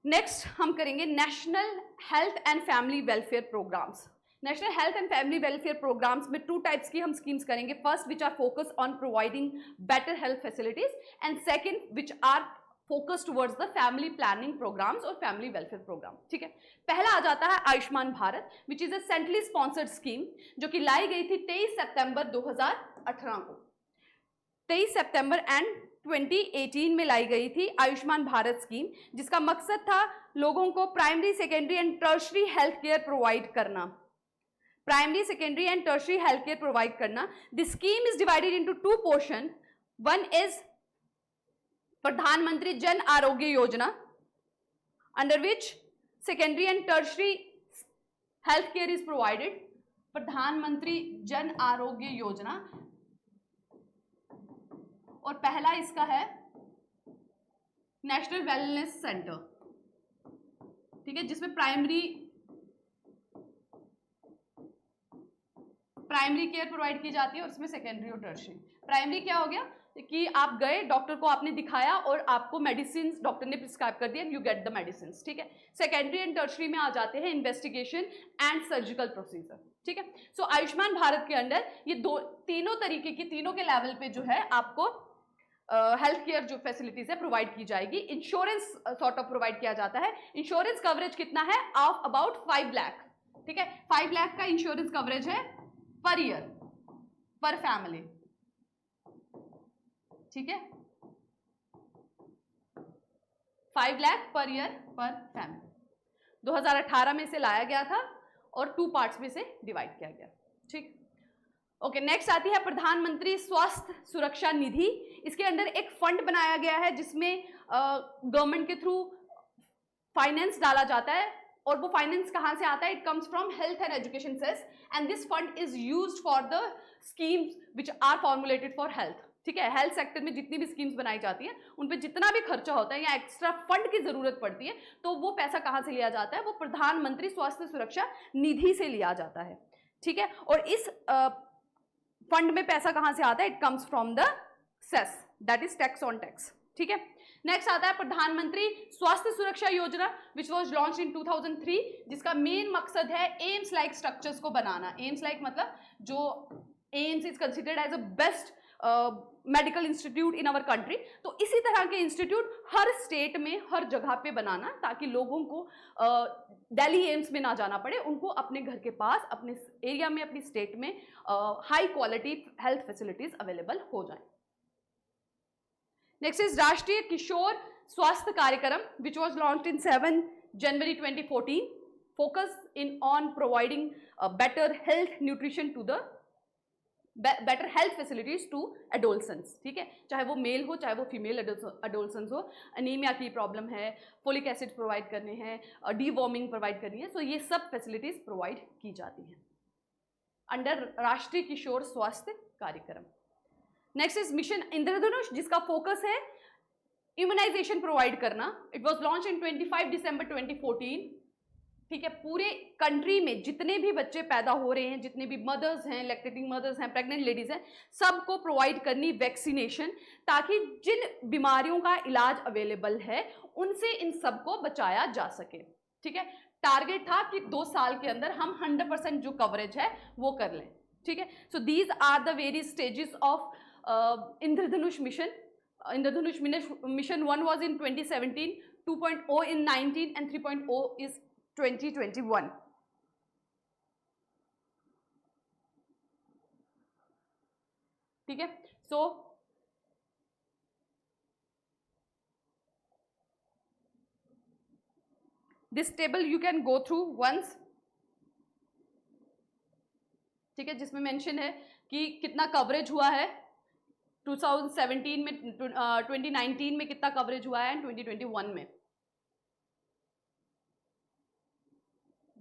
Next हम करेंगे national health and family welfare programmes. National health and family welfare programmes में 2 टाइप्स की हम स्कीम्स करेंगे. First which are focus on providing better health facilities and second which are focus towards the family planning programmes और family welfare programme. ठीक है. पहला आ जाता है Ayushman Bharat, which is a centrally sponsored scheme जो कि लाई गई थी 23 सितंबर 2018 को. 23 सितंबर एंड 2018 में लाई गई थी आयुष्मान भारत स्कीम, जिसका मकसद था लोगों को primary, secondary and tertiary health care provide करना. Primary, secondary and tertiary health care provide करना. The scheme is divided into 2 portion. One is Pradhan Mantri Jan Arogya Yojana, under which secondary and tertiary health care is provided. Pradhan Mantri Jan Arogya योजना. और पहला इसका है national wellness centre. ठीक है. जिसमें प्राइमरी केयर प्रोवाइड की जाती है और उसमें सेकेंडरी और टर्शरी. प्राइमरी क्या हो गया कि आप गए, डॉक्टर को आपने दिखाया और आपको मेडिसिन डॉक्टर ने प्रिस्क्राइब कर दिया, यू गेट द मेडिसिन. ठीक है. सेकेंडरी एंड टर्शरी में आ जाते हैं इन्वेस्टिगेशन एंड सर्जिकल प्रोसीजर. ठीक है. सो आयुष्मान भारत के अंडर ये तीनों तरीके की, तीनों के लेवल पे जो है आपको हेल्थ केयर जो फैसिलिटीज है प्रोवाइड की जाएगी. इंश्योरेंस सॉर्ट ऑफ प्रोवाइड किया जाता है. इंश्योरेंस कवरेज कितना है, ऑफ अबाउट 5 लाख. ठीक है. 5 लाख का इंश्योरेंस कवरेज है पर ईयर, पर फैमिली. ठीक है. 5 लाख पर ईयर पर फैमिली. 2018 में इसे लाया गया था और 2 पार्ट्स में इसे डिवाइड किया गया। ठीक, ओके। नेक्स्ट आती है प्रधानमंत्री स्वास्थ्य सुरक्षा निधि। इसके अंदर एक फंड बनाया गया है जिसमें गवर्नमेंट के थ्रू फाइनेंस डाला जाता है, और वो फाइनेंस कहाँ से आता है? It comes from health and education cess, and this fund is used for the schemes which are formulated for health. ठीक है, हेल्थ सेक्टर में जितनी भी स्कीम्स बनाई जाती हैं उन पे जितना भी खर्चा होता है या एक्स्ट्रा फंड की जरूरत पड़ती है, तो वो पैसा कहाँ से लिया जाता है? वो प्रधानमंत्री स्वास्थ्य सुरक्षा निधि से लिया जाता है। ठीक है, और इस फंड में पैसा कहाँ से आता है? It comes from the cess, that is tax on tax. ठीक है, नेक्स्ट आता है प्रधानमंत्री स्वास्थ्य सुरक्षा योजना विच वॉज लॉन्च इन 2003, जिसका मेन मकसद है एम्स लाइक स्ट्रक्चर्स को बनाना। एम्स लाइक मतलब जो AIIMS is considered as a best medical institute in our country, तो इसी तरह के इंस्टीट्यूट हर स्टेट में हर जगह पे बनाना, ताकि लोगों को दिल्ली एम्स में ना जाना पड़े, उनको अपने घर के पास, अपने एरिया में, अपनी स्टेट में high quality health facilities available हो जाएं। Next is Rashtriya Kishor Swasthya Karyakram which was launched in 7 January 2014, focus in on providing better health nutrition to the better health facilities to adolescents. ठीक है, चाहे वो मेल हो चाहे वो फीमेल एडोलसेंस हो, अनीमिया की प्रॉब्लम है, फोलिक एसिड प्रोवाइड करने हैं, डीवॉर्मिंग प्रोवाइड करनी है, सो ये सब फैसिलिटीज प्रोवाइड की जाती हैं अंडर राष्ट्रीय किशोर स्वास्थ्य कार्यक्रम। नेक्स्ट इज मिशन इंद्रधनुष, जिसका फोकस है इम्यूनाइजेशन प्रोवाइड करना। इट वॉज लॉन्च इन 25 दिसंबर 2014। ठीक है, पूरे कंट्री में जितने भी बच्चे पैदा हो रहे हैं, जितने भी मदर्स हैं, लैक्टेटिंग मदर्स हैं, प्रेग्नेंट लेडीज हैं, सबको प्रोवाइड करनी वैक्सीनेशन, ताकि जिन बीमारियों का इलाज अवेलेबल है उनसे इन सबको बचाया जा सके। ठीक है, टारगेट था कि 2 साल के अंदर हम 100% जो कवरेज है वो कर लें। ठीक है, so these are the various stages of Indradhanush mission. Indradhanush mission 1 was in 2017, 2.0 in 19 and 3.0 is 2021. ठीक है, so this table you can go through once. ठीक है, जिसमें मेंशन है कि कितना कवरेज हुआ है 2017 में, 2019 में कितना कवरेज हुआ है, 2021 में।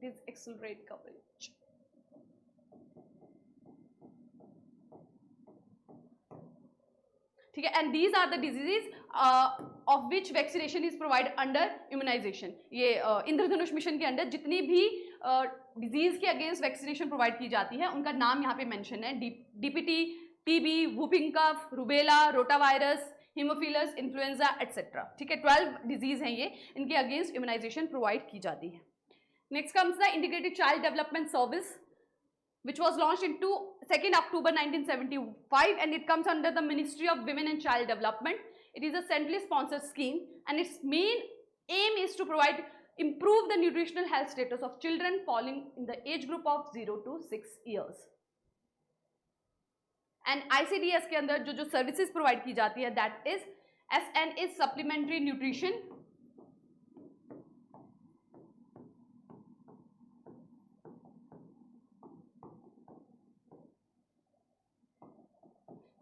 This accelerate coverage. ठीक है, and these are the diseases of which vaccination is provide under immunisation. ये इंद्रधनुष मिशन के अंडर जितनी भी डिजीज के अगेंस्ट वैक्सीनेशन प्रोवाइड की जाती है उनका नाम यहाँ पे मेंशन है। DPT, TB, whooping cough, rubella, rotavirus, haemophilus influenza etcetera. ठीक है, 12 डिजीज हैं ये, इनके अगेंस्ट इम्यूनाइजेशन प्रोवाइड की जाती है। Next comes the Integrated Child Development Service, which was launched in 2nd October 1975, and it comes under the Ministry of Women and Child Development. It is a centrally sponsored scheme, and its main aim is to improve the nutritional health status of children falling in the age group of 0 to 6 years. And ICDS के अंदर जो services provide की जाती है, that is SN is supplementary nutrition,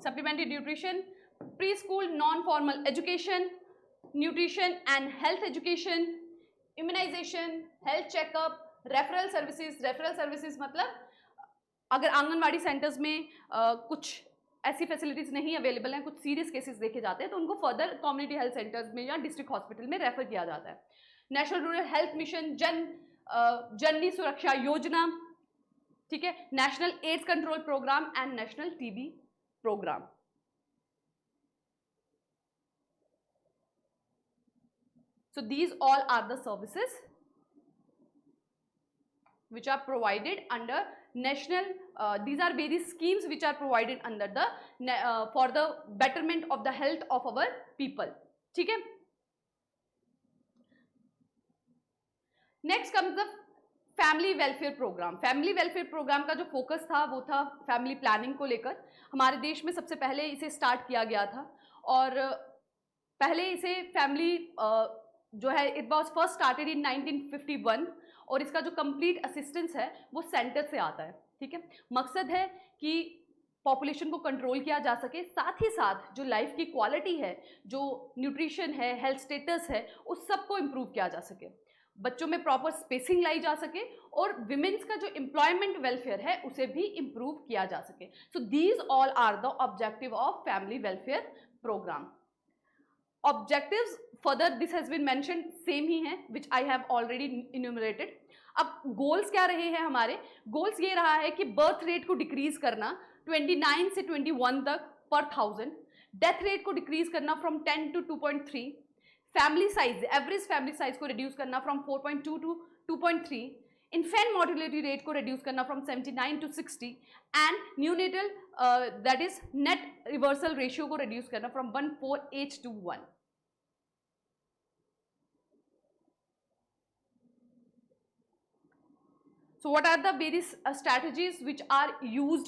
supplementary nutrition, preschool non-formal education, nutrition and health education, immunization, health checkup, referral services. referral services मतलब अगर anganwadi centres में कुछ ऐसी फैसिलिटीज नहीं अवेलेबल हैं, कुछ सीरियस केसेस देखे जाते हैं, तो उनको फर्दर कम्युनिटी हेल्थ सेंटर्स में या डिस्ट्रिक्ट हॉस्पिटल में रेफर किया जाता है। National rural health mission, Janani Suraksha Yojana, ठीक है, national AIDS control programme and national TB program. So these all are the services which are provided under national, these are various schemes which are provided under the for the betterment of the health of our people. ठीक है, next comes the family welfare programme. Family welfare programme का जो focus था वो था family planning को लेकर। हमारे देश में सबसे पहले इसे स्टार्ट किया गया था, और पहले इसे फैमिली जो है it was first started in 1951 और इसका जो कंप्लीट असिस्टेंस है वो सेंटर से आता है, ठीक है। मकसद है कि पॉपुलेशन को कंट्रोल किया जा सके, साथ ही साथ जो लाइफ की क्वालिटी है, जो न्यूट्रिशन है, हेल्थ स्टेटस है, उस सबको इम्प्रूव किया जा सके, बच्चों में प्रॉपर स्पेसिंग लाई जा सके और विमेंस का जो एम्प्लॉयमेंट वेलफेयर है उसे भी इम्प्रूव किया जा सके। So these all are the objective of family welfare programme. Objectives further this has been mentioned same ही हैं which I have already enumerated. अब गोल्स क्या रहे हैं हमारे? गोल्स ये रहा है कि बर्थ रेट को डिक्रीज करना 29 से 21 तक पर 1000, डेथ रेट को डिक्रीज करना from 10 to 2.3, family size, average family size को रिड्यूस करना from 4.2 to 2.3, infant mortality rate को रिड्यूस करना from 79 to 60 and neonatal that is net reversal ratio को रिड्यूस करना from 148 to 1। So what are the various strategies which are used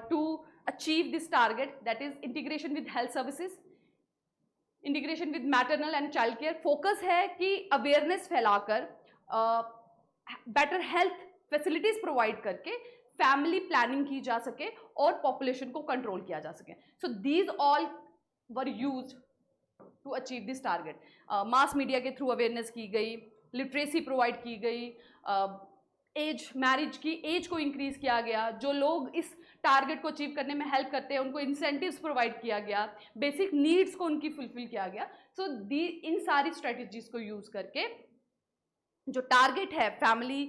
to achieve this target? That is integration with health services, integration with maternal and child care. Focus है कि awareness फैलाकर better health facilities provide करके family planning की जा सके और population को control किया जा सके. So these all were used to achieve this target. Mass media के through awareness की गई, literacy provide की गई, एज, मैरिज की एज को इंक्रीज किया गया, जो लोग इस टारगेट को अचीव करने में हेल्प करते हैं उनको इंसेंटिव्स प्रोवाइड किया गया, बेसिक नीड्स को उनकी फुलफिल किया गया। सो इन सारी स्ट्रेटजीज को यूज करके जो टारगेट है फैमिली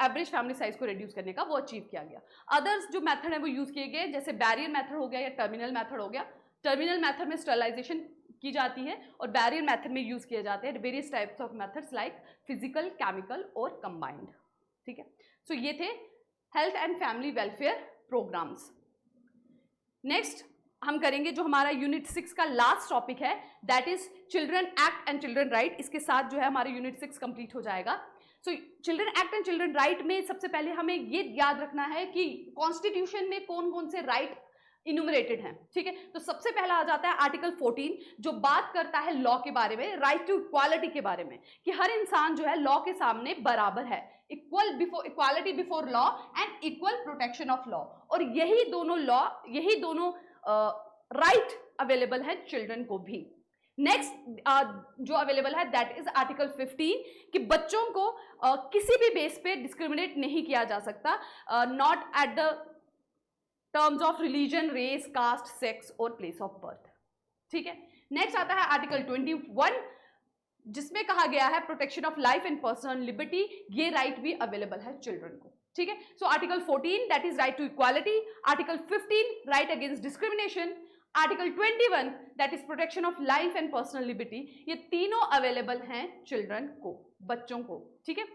एवरेज फैमिली साइज को रिड्यूस करने का वो अचीव किया गया। अदर्स जो मेथड है वो यूज किए गए, जैसे बैरियर मेथड हो गया या टर्मिनल मेथड हो गया। टर्मिनल मेथड में स्टरलाइजेशन की जाती है और बैरियर मेथड में यूज किए जाते हैं various types of methods like physical, chemical और कंबाइंड, ठीक है। सो ये थे health and family welfare programmes. Next हम करेंगे जो हमारा यूनिट 6 का लास्ट टॉपिक है, that is children act and children right. इसके साथ जो है हमारा यूनिट 6 कंप्लीट हो जाएगा। So children act and children right में सबसे पहले हमें ये याद रखना है कि कॉन्स्टिट्यूशन में कौन कौन से राइट इन्यूमरेटेड हैं, ठीक है। तो सबसे पहला आ जाता है आर्टिकल 14 जो बात करता है लॉ के बारे में, राइट टू इक्वालिटी के बारे में, कि हर इंसान जो है लॉ के सामने बराबर है, equality before law and equal protection of law. और यही दोनों राइट अवेलेबल है चिल्ड्रन को भी। नेक्स्ट जो अवेलेबल है दैट इज आर्टिकल 15 कि बच्चों को किसी भी बेस पे डिस्क्रिमिनेट नहीं किया जा सकता, not at the terms of religion, race, caste, sex और प्लेस ऑफ बर्थ, ठीक है। नेक्स्ट आता है आर्टिकल 21 जिसमें कहा गया है protection of life and personal liberty, ये राइट भी अवेलेबल है चिल्ड्रन को, ठीक है। So article 14 that is right to equality, article 15 right against discrimination, article 21 that is protection of life and personal liberty, ये तीनों अवेलेबल हैं चिल्ड्रन को, बच्चों को, ठीक है।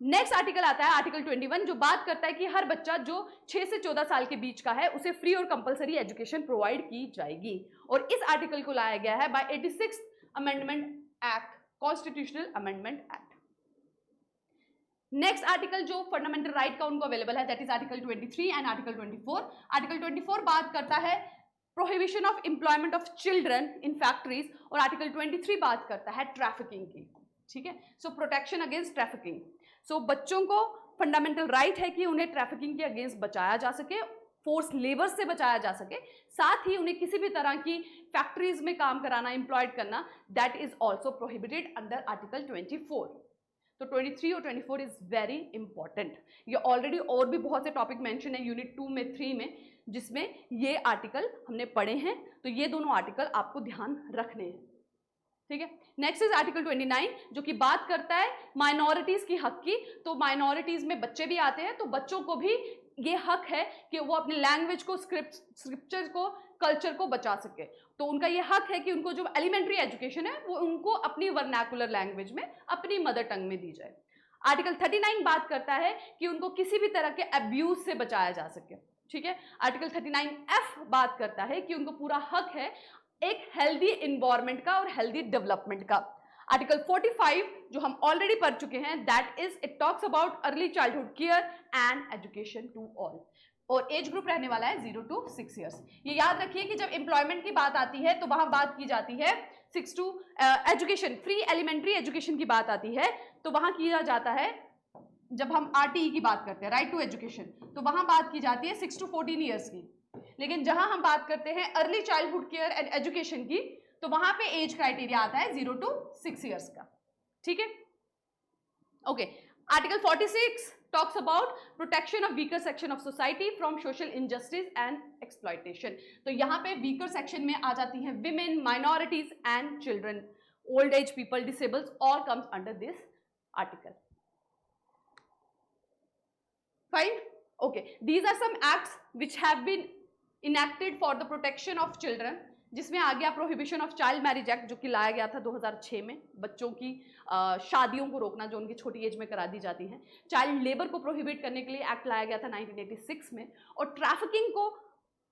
नेक्स्ट आर्टिकल आता है आर्टिकल 21 जो बात करता है कि हर बच्चा जो 6 से 14 साल के बीच का है उसे फ्री और कंपलसरी एजुकेशन प्रोवाइड की जाएगी, और इस आर्टिकल को लाया गया है by 86th amendment act, constitutional amendment act. Next article जो फंडामेंटल राइट का उनको अवेलेबल है that is article 23 and article 24। Article 24 बात करता है prohibition of employment of children in factories, और आर्टिकल 23 बात करता है ट्रैफिकिंग की, ठीक है। So protection against trafficking. So बच्चों को फंडामेंटल राइट है कि उन्हें ट्रैफिकिंग के अगेंस्ट बचाया जा सके, फोर्स लेबर से बचाया जा सके, साथ ही उन्हें किसी भी तरह की फैक्ट्रीज में काम कराना, एम्प्लॉयड करना, that is also prohibited under article 24। तो 23 और 24 इज वेरी इंपॉर्टेंट। ये ऑलरेडी और भी बहुत से टॉपिक मेंशन है यूनिट 2 में, 3 में, जिसमें ये आर्टिकल हमने पढ़े हैं, तो ये दोनों आर्टिकल आपको ध्यान रखने हैं, ठीक है। नेक्स्ट इज आर्टिकल 29 जो कि बात करता है माइनॉरिटीज की हक की। तो माइनॉरिटीज में बच्चे भी आते हैं, तो बच्चों को भी ये हक है कि वो अपने लैंग्वेज को, स्क्रिप्चर को, कल्चर को बचा सके। तो उनका ये हक है कि उनको जो एलिमेंट्री एजुकेशन है वो उनको अपनी वर्नाकुलर लैंग्वेज में, अपनी मदर टंग में दी जाए। आर्टिकल 39 बात करता है कि उनको किसी भी तरह के अब्यूज से बचाया जा सके, ठीक है। आर्टिकल 39F बात करता है कि उनको पूरा हक है एक हेल्दी इन्वायरमेंट का और हेल्दी डेवलपमेंट का। आर्टिकल 45 जो हम ऑलरेडी पढ़ चुके हैं that is it talks about early childhood care and education to all. और एज ग्रुप रहने वाला है 0 to 6 ईयर्स। ये याद रखिए कि जब एम्प्लॉयमेंट की बात आती है तो वहां बात की जाती है 6 to education, free elementary education की बात आती है तो वहां किया जाता है, जब हम RTE की बात करते हैं, राइट टू एजुकेशन, तो वहां बात की जाती है 6 to 14 ईयर्स की। लेकिन जहां हम बात करते हैं early childhood care and education की, तो वहां पे एज क्राइटेरिया आता है 0 to 6 ईयर्स का। ठीक है, okay. Article 46 talks about protection of weaker section of society from social injustice and exploitation। तो यहाँ पे weaker section में आ जाती हैं women, minorities and children, old age people, disabled, all comes under this article। Fine, okay, these are some acts which have been enacted for the protection of children, जिसमें आ गया prohibition of child marriage act जो कि लाया गया था 2006 में, बच्चों की शादियों को रोकना जो उनकी छोटी एज में करा दी जाती हैं। चाइल्ड लेबर को प्रोहिबिट करने के लिए एक्ट लाया गया था 1986 में, और ट्रैफिकिंग को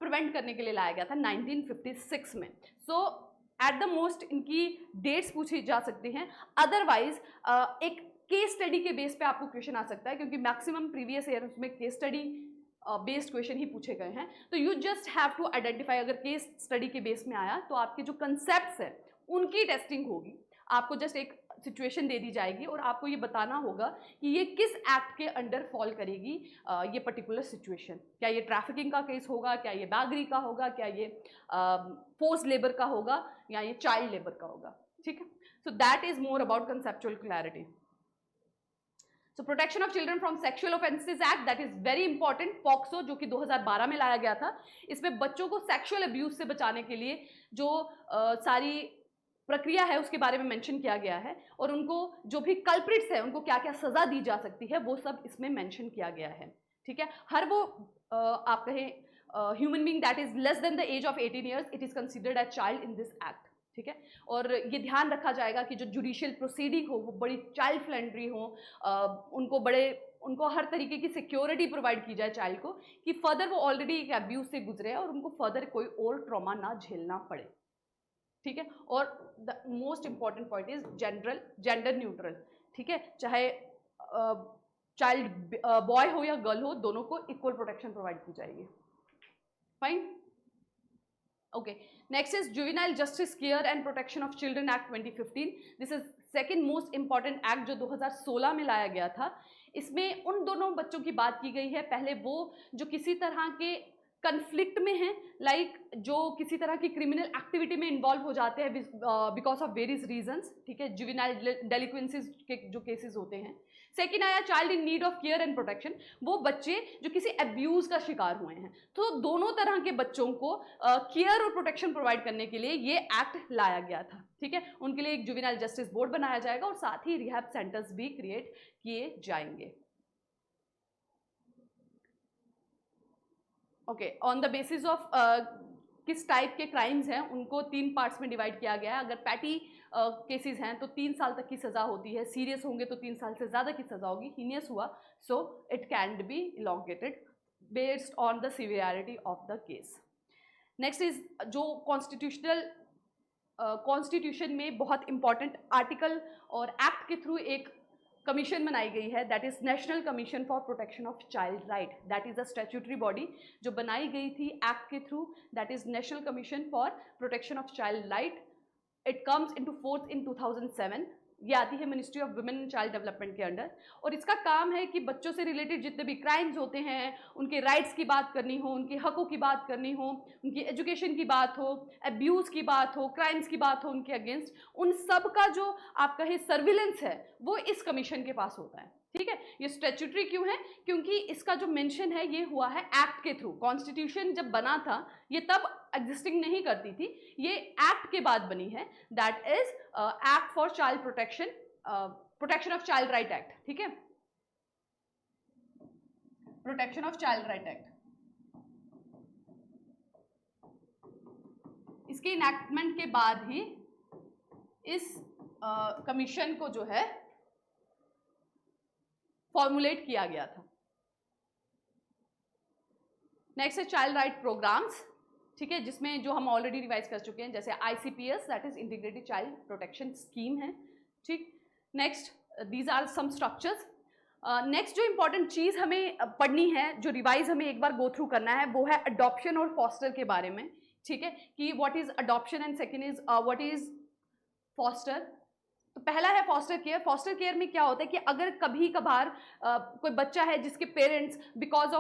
प्रिवेंट करने के लिए लाया गया था 1956 में। सो एट द मोस्ट इनकी डेट्स पूछी जा सकती हैं, अदरवाइज एक केस स्टडी के बेस पे आपको क्वेश्चन आ सकता है, क्योंकि मैक्सिमम प्रीवियस ईयर में केस स्टडी बेस्ड क्वेश्चन ही पूछे गए हैं। तो you just have to identify, अगर केस स्टडी के बेस में आया तो आपके जो कंसेप्ट्स हैं उनकी टेस्टिंग होगी। आपको जस्ट एक सिचुएशन दे दी जाएगी और आपको ये बताना होगा कि ये किस एक्ट के अंडर फॉल करेगी ये पर्टिकुलर सिचुएशन। क्या ये ट्रैफिकिंग का केस होगा, क्या ये बैगरी का होगा, क्या ये फोर्स लेबर का होगा, या ये चाइल्ड लेबर का होगा। ठीक है, so that is more about conceptual clarity. So protection of children from sexual offences act, that is very important, POCSO जो कि 2012 में लाया गया था। इसमें बच्चों को सेक्सुअल अब्यूज से बचाने के लिए जो सारी प्रक्रिया है उसके बारे में मेंशन किया गया है, और उनको जो भी कल्प्रिट्स है उनको क्या क्या सजा दी जा सकती है वो सब इसमें मेंशन किया गया है। ठीक है, हर वो आप कहें human being that is less than the age of 18 years, it is considered as child in this act. ठीक है, और ये ध्यान रखा जाएगा कि जो जुडिशियल प्रोसीडिंग हो वो बड़ी चाइल्ड फ्रेंडली हो, उनको हर तरीके की सिक्योरिटी प्रोवाइड की जाए चाइल्ड को, कि फर्दर वो ऑलरेडी एक अब्यूज से गुजरे और उनको फर्दर कोई और ट्रॉमा ना झेलना पड़े। ठीक है, और the most important point is gender neutral. ठीक है, चाहे चाइल्ड बॉय हो या गर्ल हो, दोनों को इक्वल प्रोटेक्शन प्रोवाइड की जाएगी। Fine, okay, next is juvenile justice care and protection of children act 2015। this is second most important act जो 2016 में लाया गया था। इसमें उन दोनों बच्चों की बात की गई है, पहले वो जो किसी तरह के कन्फ्लिक्ट में हैं, लाइक जो किसी तरह की क्रिमिनल एक्टिविटी में इन्वॉल्व हो जाते हैं बिकॉज ऑफ वेरियस रीजंस। ठीक है, जुवेनाइल डेलिक्वेंसीज के जो केसेस होते हैं। सेकेंड आया child in need of care and protection, वो बच्चे जो किसी अब्यूज का शिकार हुए हैं। तो दोनों तरह के बच्चों को केयर और प्रोटेक्शन प्रोवाइड करने के लिए ये एक्ट लाया गया था। ठीक है, उनके लिए एक जुवेनाइल जस्टिस बोर्ड बनाया जाएगा और साथ ही रिहैब सेंटर्स भी क्रिएट किए जाएंगे। Okay, on the basis of किस टाइप के क्राइम्स हैं उनको 3 पार्ट्स में डिवाइड किया गया है। अगर पैटी केसेस हैं तो 3 साल तक की सज़ा होती है, सीरियस होंगे तो 3 साल से ज़्यादा की सज़ा होगी, हीनियस हुआ so it can be elongated based on the severity of the case. Next is जो कॉन्स्टिट्यूशन में बहुत इंपॉर्टेंट आर्टिकल और एक्ट के थ्रू एक कमीशन बनाई गई है, that is national commission for protection of child right. That is a statutory body जो बनाई गई थी एक्ट के through, that is national commission for protection of child right. It comes into force in 2007। ये आती है ministry of women and child development के under, और इसका काम है कि बच्चों से रिलेटेड जितने भी क्राइम्स होते हैं उनके राइट्स की बात करनी हो, उनके हकों की बात करनी हो, उनकी एजुकेशन की बात हो, अब्यूज़ की बात हो, क्राइम्स की बात हो उनके अगेंस्ट, उन सब का जो आप कहे सर्विलेंस है वो इस कमीशन के पास होता है। ठीक है, ये स्टैट्यूटरी क्यों है? क्योंकि इसका जो मेंशन है ये हुआ है एक्ट के थ्रू। कॉन्स्टिट्यूशन जब बना था ये तब एग्जिस्टिंग नहीं करती थी, ये एक्ट के बाद बनी है, that is act for child protection, protection of child right act. ठीक है, protection of child right act. इसके इनैक्टमेंट के बाद ही इस कमीशन को जो है फॉर्मुलेट किया गया था। नेक्स्ट है चाइल्ड राइट प्रोग्राम्स। ठीक है, जिसमें जो हम ऑलरेडी रिवाइज कर चुके हैं, जैसे ICPS that is integrated child protection scheme है। ठीक, next these are some structures. Next जो इंपॉर्टेंट चीज़ हमें पढ़नी है, जो रिवाइज हमें एक बार गो थ्रू करना है, वो है अडॉप्शन और फॉस्टर के बारे में, ठीक है, कि what is adoption and second is what is foster. तो पहला है फॉस्टर केयर। फॉस्टर केयर में क्या होता है कि अगर कभी कभार कोई बच्चा है जिसके पेरेंट्स बिकॉज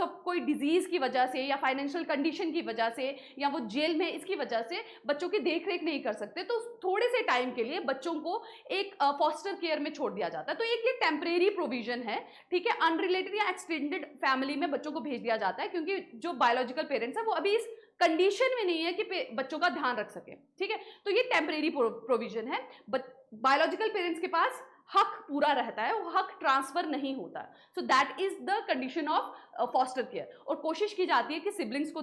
ऑफ कोई डिजीज की वजह से या फाइनेंशियल कंडीशन की वजह से या वो जेल में इसकी वजह से बच्चों की देख रेख नहीं कर सकते, तो थोड़े से टाइम के लिए बच्चों को एक फॉस्टर केयर में छोड़ दिया जाता है। तो एक ये टेम्परेरी प्रोविजन है, ठीक है, अनरिलेटेड या एक्सटेंडेड फैमिली में बच्चों को भेज दिया जाता है, क्योंकि जो बायोलॉजिकल पेरेंट्स है वो अभी इस कंडीशन में नहीं है कि बच्चों का ध्यान रख सके, ठीक है। तो ये टेम्परेरी प्रोविजन है। बायोलॉजिकल पेरेंट्स के पास हक पूरा रहता है, वो हक ट्रांसफर नहीं होता। So that is the condition of foster care. और कोशिश की जाती है कि सिबलिंग्स को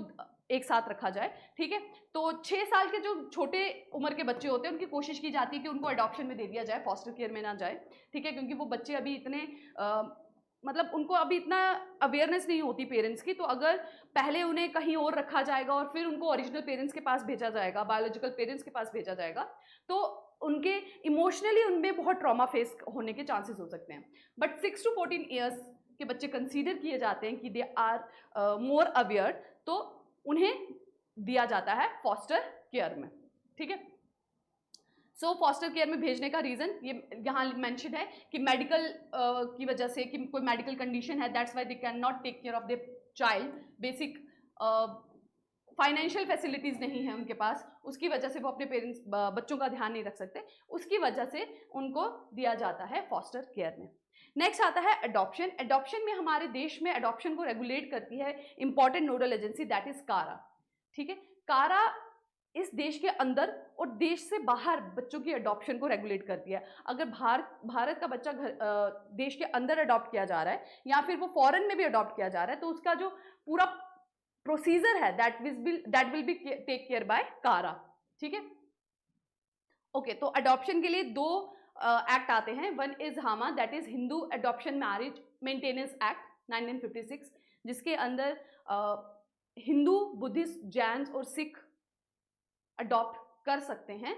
एक साथ रखा जाए, ठीक है। तो 6 साल के जो छोटे उम्र के बच्चे होते हैं उनकी कोशिश की जाती है कि उनको अडॉप्शन में दे दिया जाए, फॉस्टर केयर में ना जाए, ठीक है, क्योंकि वो बच्चे अभी इतने मतलब उनको अभी इतना अवेयरनेस नहीं होती पेरेंट्स की। तो अगर पहले उन्हें कहीं और रखा जाएगा और फिर उनको ओरिजिनल पेरेंट्स के पास भेजा जाएगा, बायोलॉजिकल पेरेंट्स के पास भेजा जाएगा, तो उनके इमोशनली उनमें बहुत ट्रॉमा फेस होने के चांसेस हो सकते हैं। बट 6 to 14 ईयर्स के बच्चे कंसीडर किए जाते हैं कि दे आर मोर अवेयर, तो उन्हें दिया जाता है फॉस्टर केयर में, ठीक है। सो फॉस्टर केयर में भेजने का रीज़न ये यहाँ मेंशन है कि मेडिकल की वजह से, कि कोई मेडिकल कंडीशन है, that's why they can not take care of the child, basic financial facilities नहीं है उनके पास, उसकी वजह से वो अपने पेरेंट्स बच्चों का ध्यान नहीं रख सकते, उसकी वजह से उनको दिया जाता है फॉस्टर केयर में। नेक्स्ट आता है अडॉप्शन। अडॉप्शन में हमारे देश में अडॉप्शन को रेगुलेट करती है important nodal agency, that is कारा, ठीक है। कारा इस देश के अंदर और देश से बाहर बच्चों की अडॉप्शन को रेगुलेट करती है। अगर भारत का बच्चा देश के अंदर अडॉप्ट किया जा रहा है या फिर वो फॉरेन में भी अडॉप्ट किया जा रहा है, तो उसका जो पूरा प्रोसीजर है that will be take care by CARA, ठीक है। ओके, तो अडॉप्शन के लिए 2 एक्ट आते हैं। वन इज हामा, that is Hindu adoption marriage maintenance act 1956, जिसके अंदर हिंदू, बुद्धिस्ट, जैन और सिख अडॉप्ट कर सकते हैं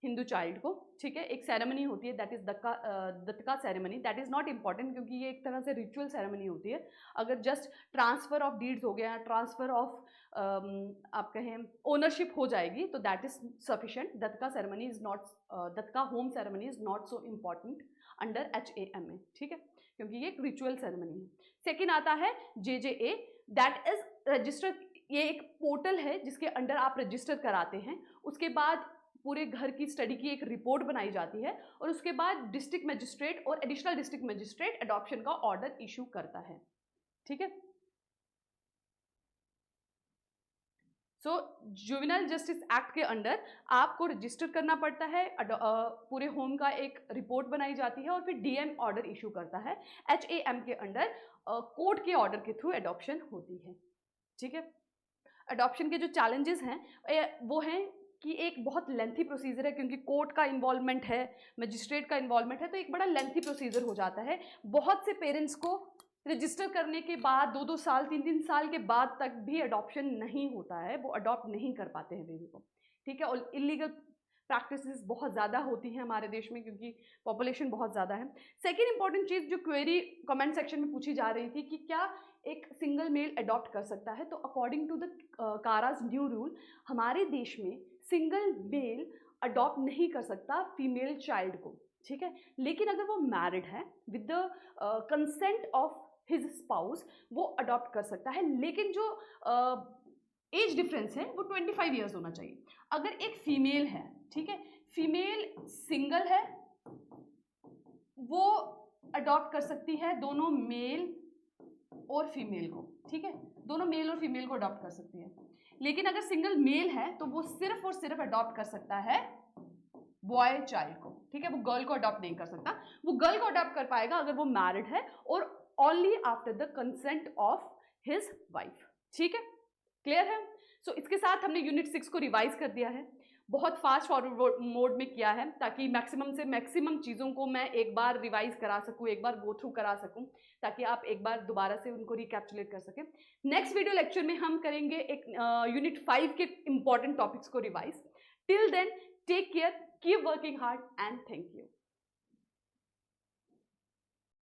हिंदू चाइल्ड को, ठीक है। एक सेरेमनी होती है दैट इज दत्तका ceremony, that is not important क्योंकि ये एक तरह से रिचुअल सेरेमनी होती है। अगर जस्ट ट्रांसफर ऑफ डीड्स हो गया, ट्रांसफर ऑफ आप कहें ओनरशिप हो जाएगी, तो दैट इज सफिशिएंट। दत्तका सेरेमनी इज नॉट, दत्तका होम ceremony is not so important under HAMA, ठीक है, क्योंकि ये एक रिचुअल सेरेमनी है। सेकेंड आता है JJA, दैट इज रजिस्टर्ड, ये एक पोर्टल है जिसके अंडर आप रजिस्टर कराते हैं, उसके बाद पूरे घर की स्टडी की एक रिपोर्ट बनाई जाती है और उसके बाद डिस्ट्रिक्ट मजिस्ट्रेट और एडिशनल डिस्ट्रिक्ट मजिस्ट्रेट अडॉप्शन का ऑर्डर इशू करता है, ठीक है। सो जुवेनाइल जस्टिस एक्ट के अंडर आपको रजिस्टर करना पड़ता है, पूरे होम का एक रिपोर्ट बनाई जाती है और फिर DM ऑर्डर इशू करता है। HAM के अंडर कोर्ट के ऑर्डर के थ्रू अडॉप्शन होती है, ठीक है। अडॉप्शन के जो चैलेंजेस हैं वो हैं कि एक बहुत लेंथी प्रोसीजर है, क्योंकि कोर्ट का इन्वॉल्वमेंट है, मजिस्ट्रेट का इन्वॉल्वमेंट है, तो एक बड़ा लेंथी प्रोसीजर हो जाता है। बहुत से पेरेंट्स को रजिस्टर करने के बाद 2-2 साल 3-3 साल के बाद तक भी अडॉप्शन नहीं होता है, वो अडॉप्ट नहीं कर पाते हैं बेबी को, ठीक है। और इलीगल प्रैक्टिसेस बहुत ज़्यादा होती हैं हमारे देश में क्योंकि पॉपुलेशन बहुत ज़्यादा है। सेकेंड इंपॉर्टेंट चीज़ जो क्वेरी कमेंट सेक्शन में पूछी जा रही थी कि क्या एक सिंगल मेल अडॉप्ट कर सकता है, तो according to the CARA's new rule हमारे देश में सिंगल मेल अडॉप्ट नहीं कर सकता फीमेल चाइल्ड को, ठीक है। लेकिन अगर वो मैरिड है with the consent of his spouse वो अडॉप्ट कर सकता है, लेकिन जो एज डिफरेंस है वो 25 ईयर्स होना चाहिए। अगर एक फीमेल है, ठीक है, फीमेल सिंगल है, वो अडॉप्ट कर सकती है दोनों मेल और फीमेल को, ठीक है, दोनों मेल और फीमेल को अडॉप्ट कर सकती है। लेकिन अगर सिंगल मेल है तो वो सिर्फ और सिर्फ अडॉप्ट कर सकता है बॉय चाइल्ड को, ठीक है, वो गर्ल को अडॉप्ट नहीं कर सकता। वो गर्ल को अडॉप्ट कर पाएगा अगर वो मैरिड है और only after the consent of his wife, ठीक है, क्लियर है। सो इसके साथ हमने यूनिट 6 को रिवाइज कर दिया है, बहुत फास्ट फॉरवर्ड मोड में किया है ताकि मैक्सिमम से मैक्सिमम चीज़ों को मैं एक बार रिवाइज करा सकूं, एक बार गो थ्रू करा सकूं, ताकि आप एक बार दोबारा से उनको रिकैप्चुलेट कर सकें। नेक्स्ट वीडियो लेक्चर में हम करेंगे एक यूनिट 5 के इंपॉर्टेंट टॉपिक्स को revise. Till then take care, keep working hard and thank you.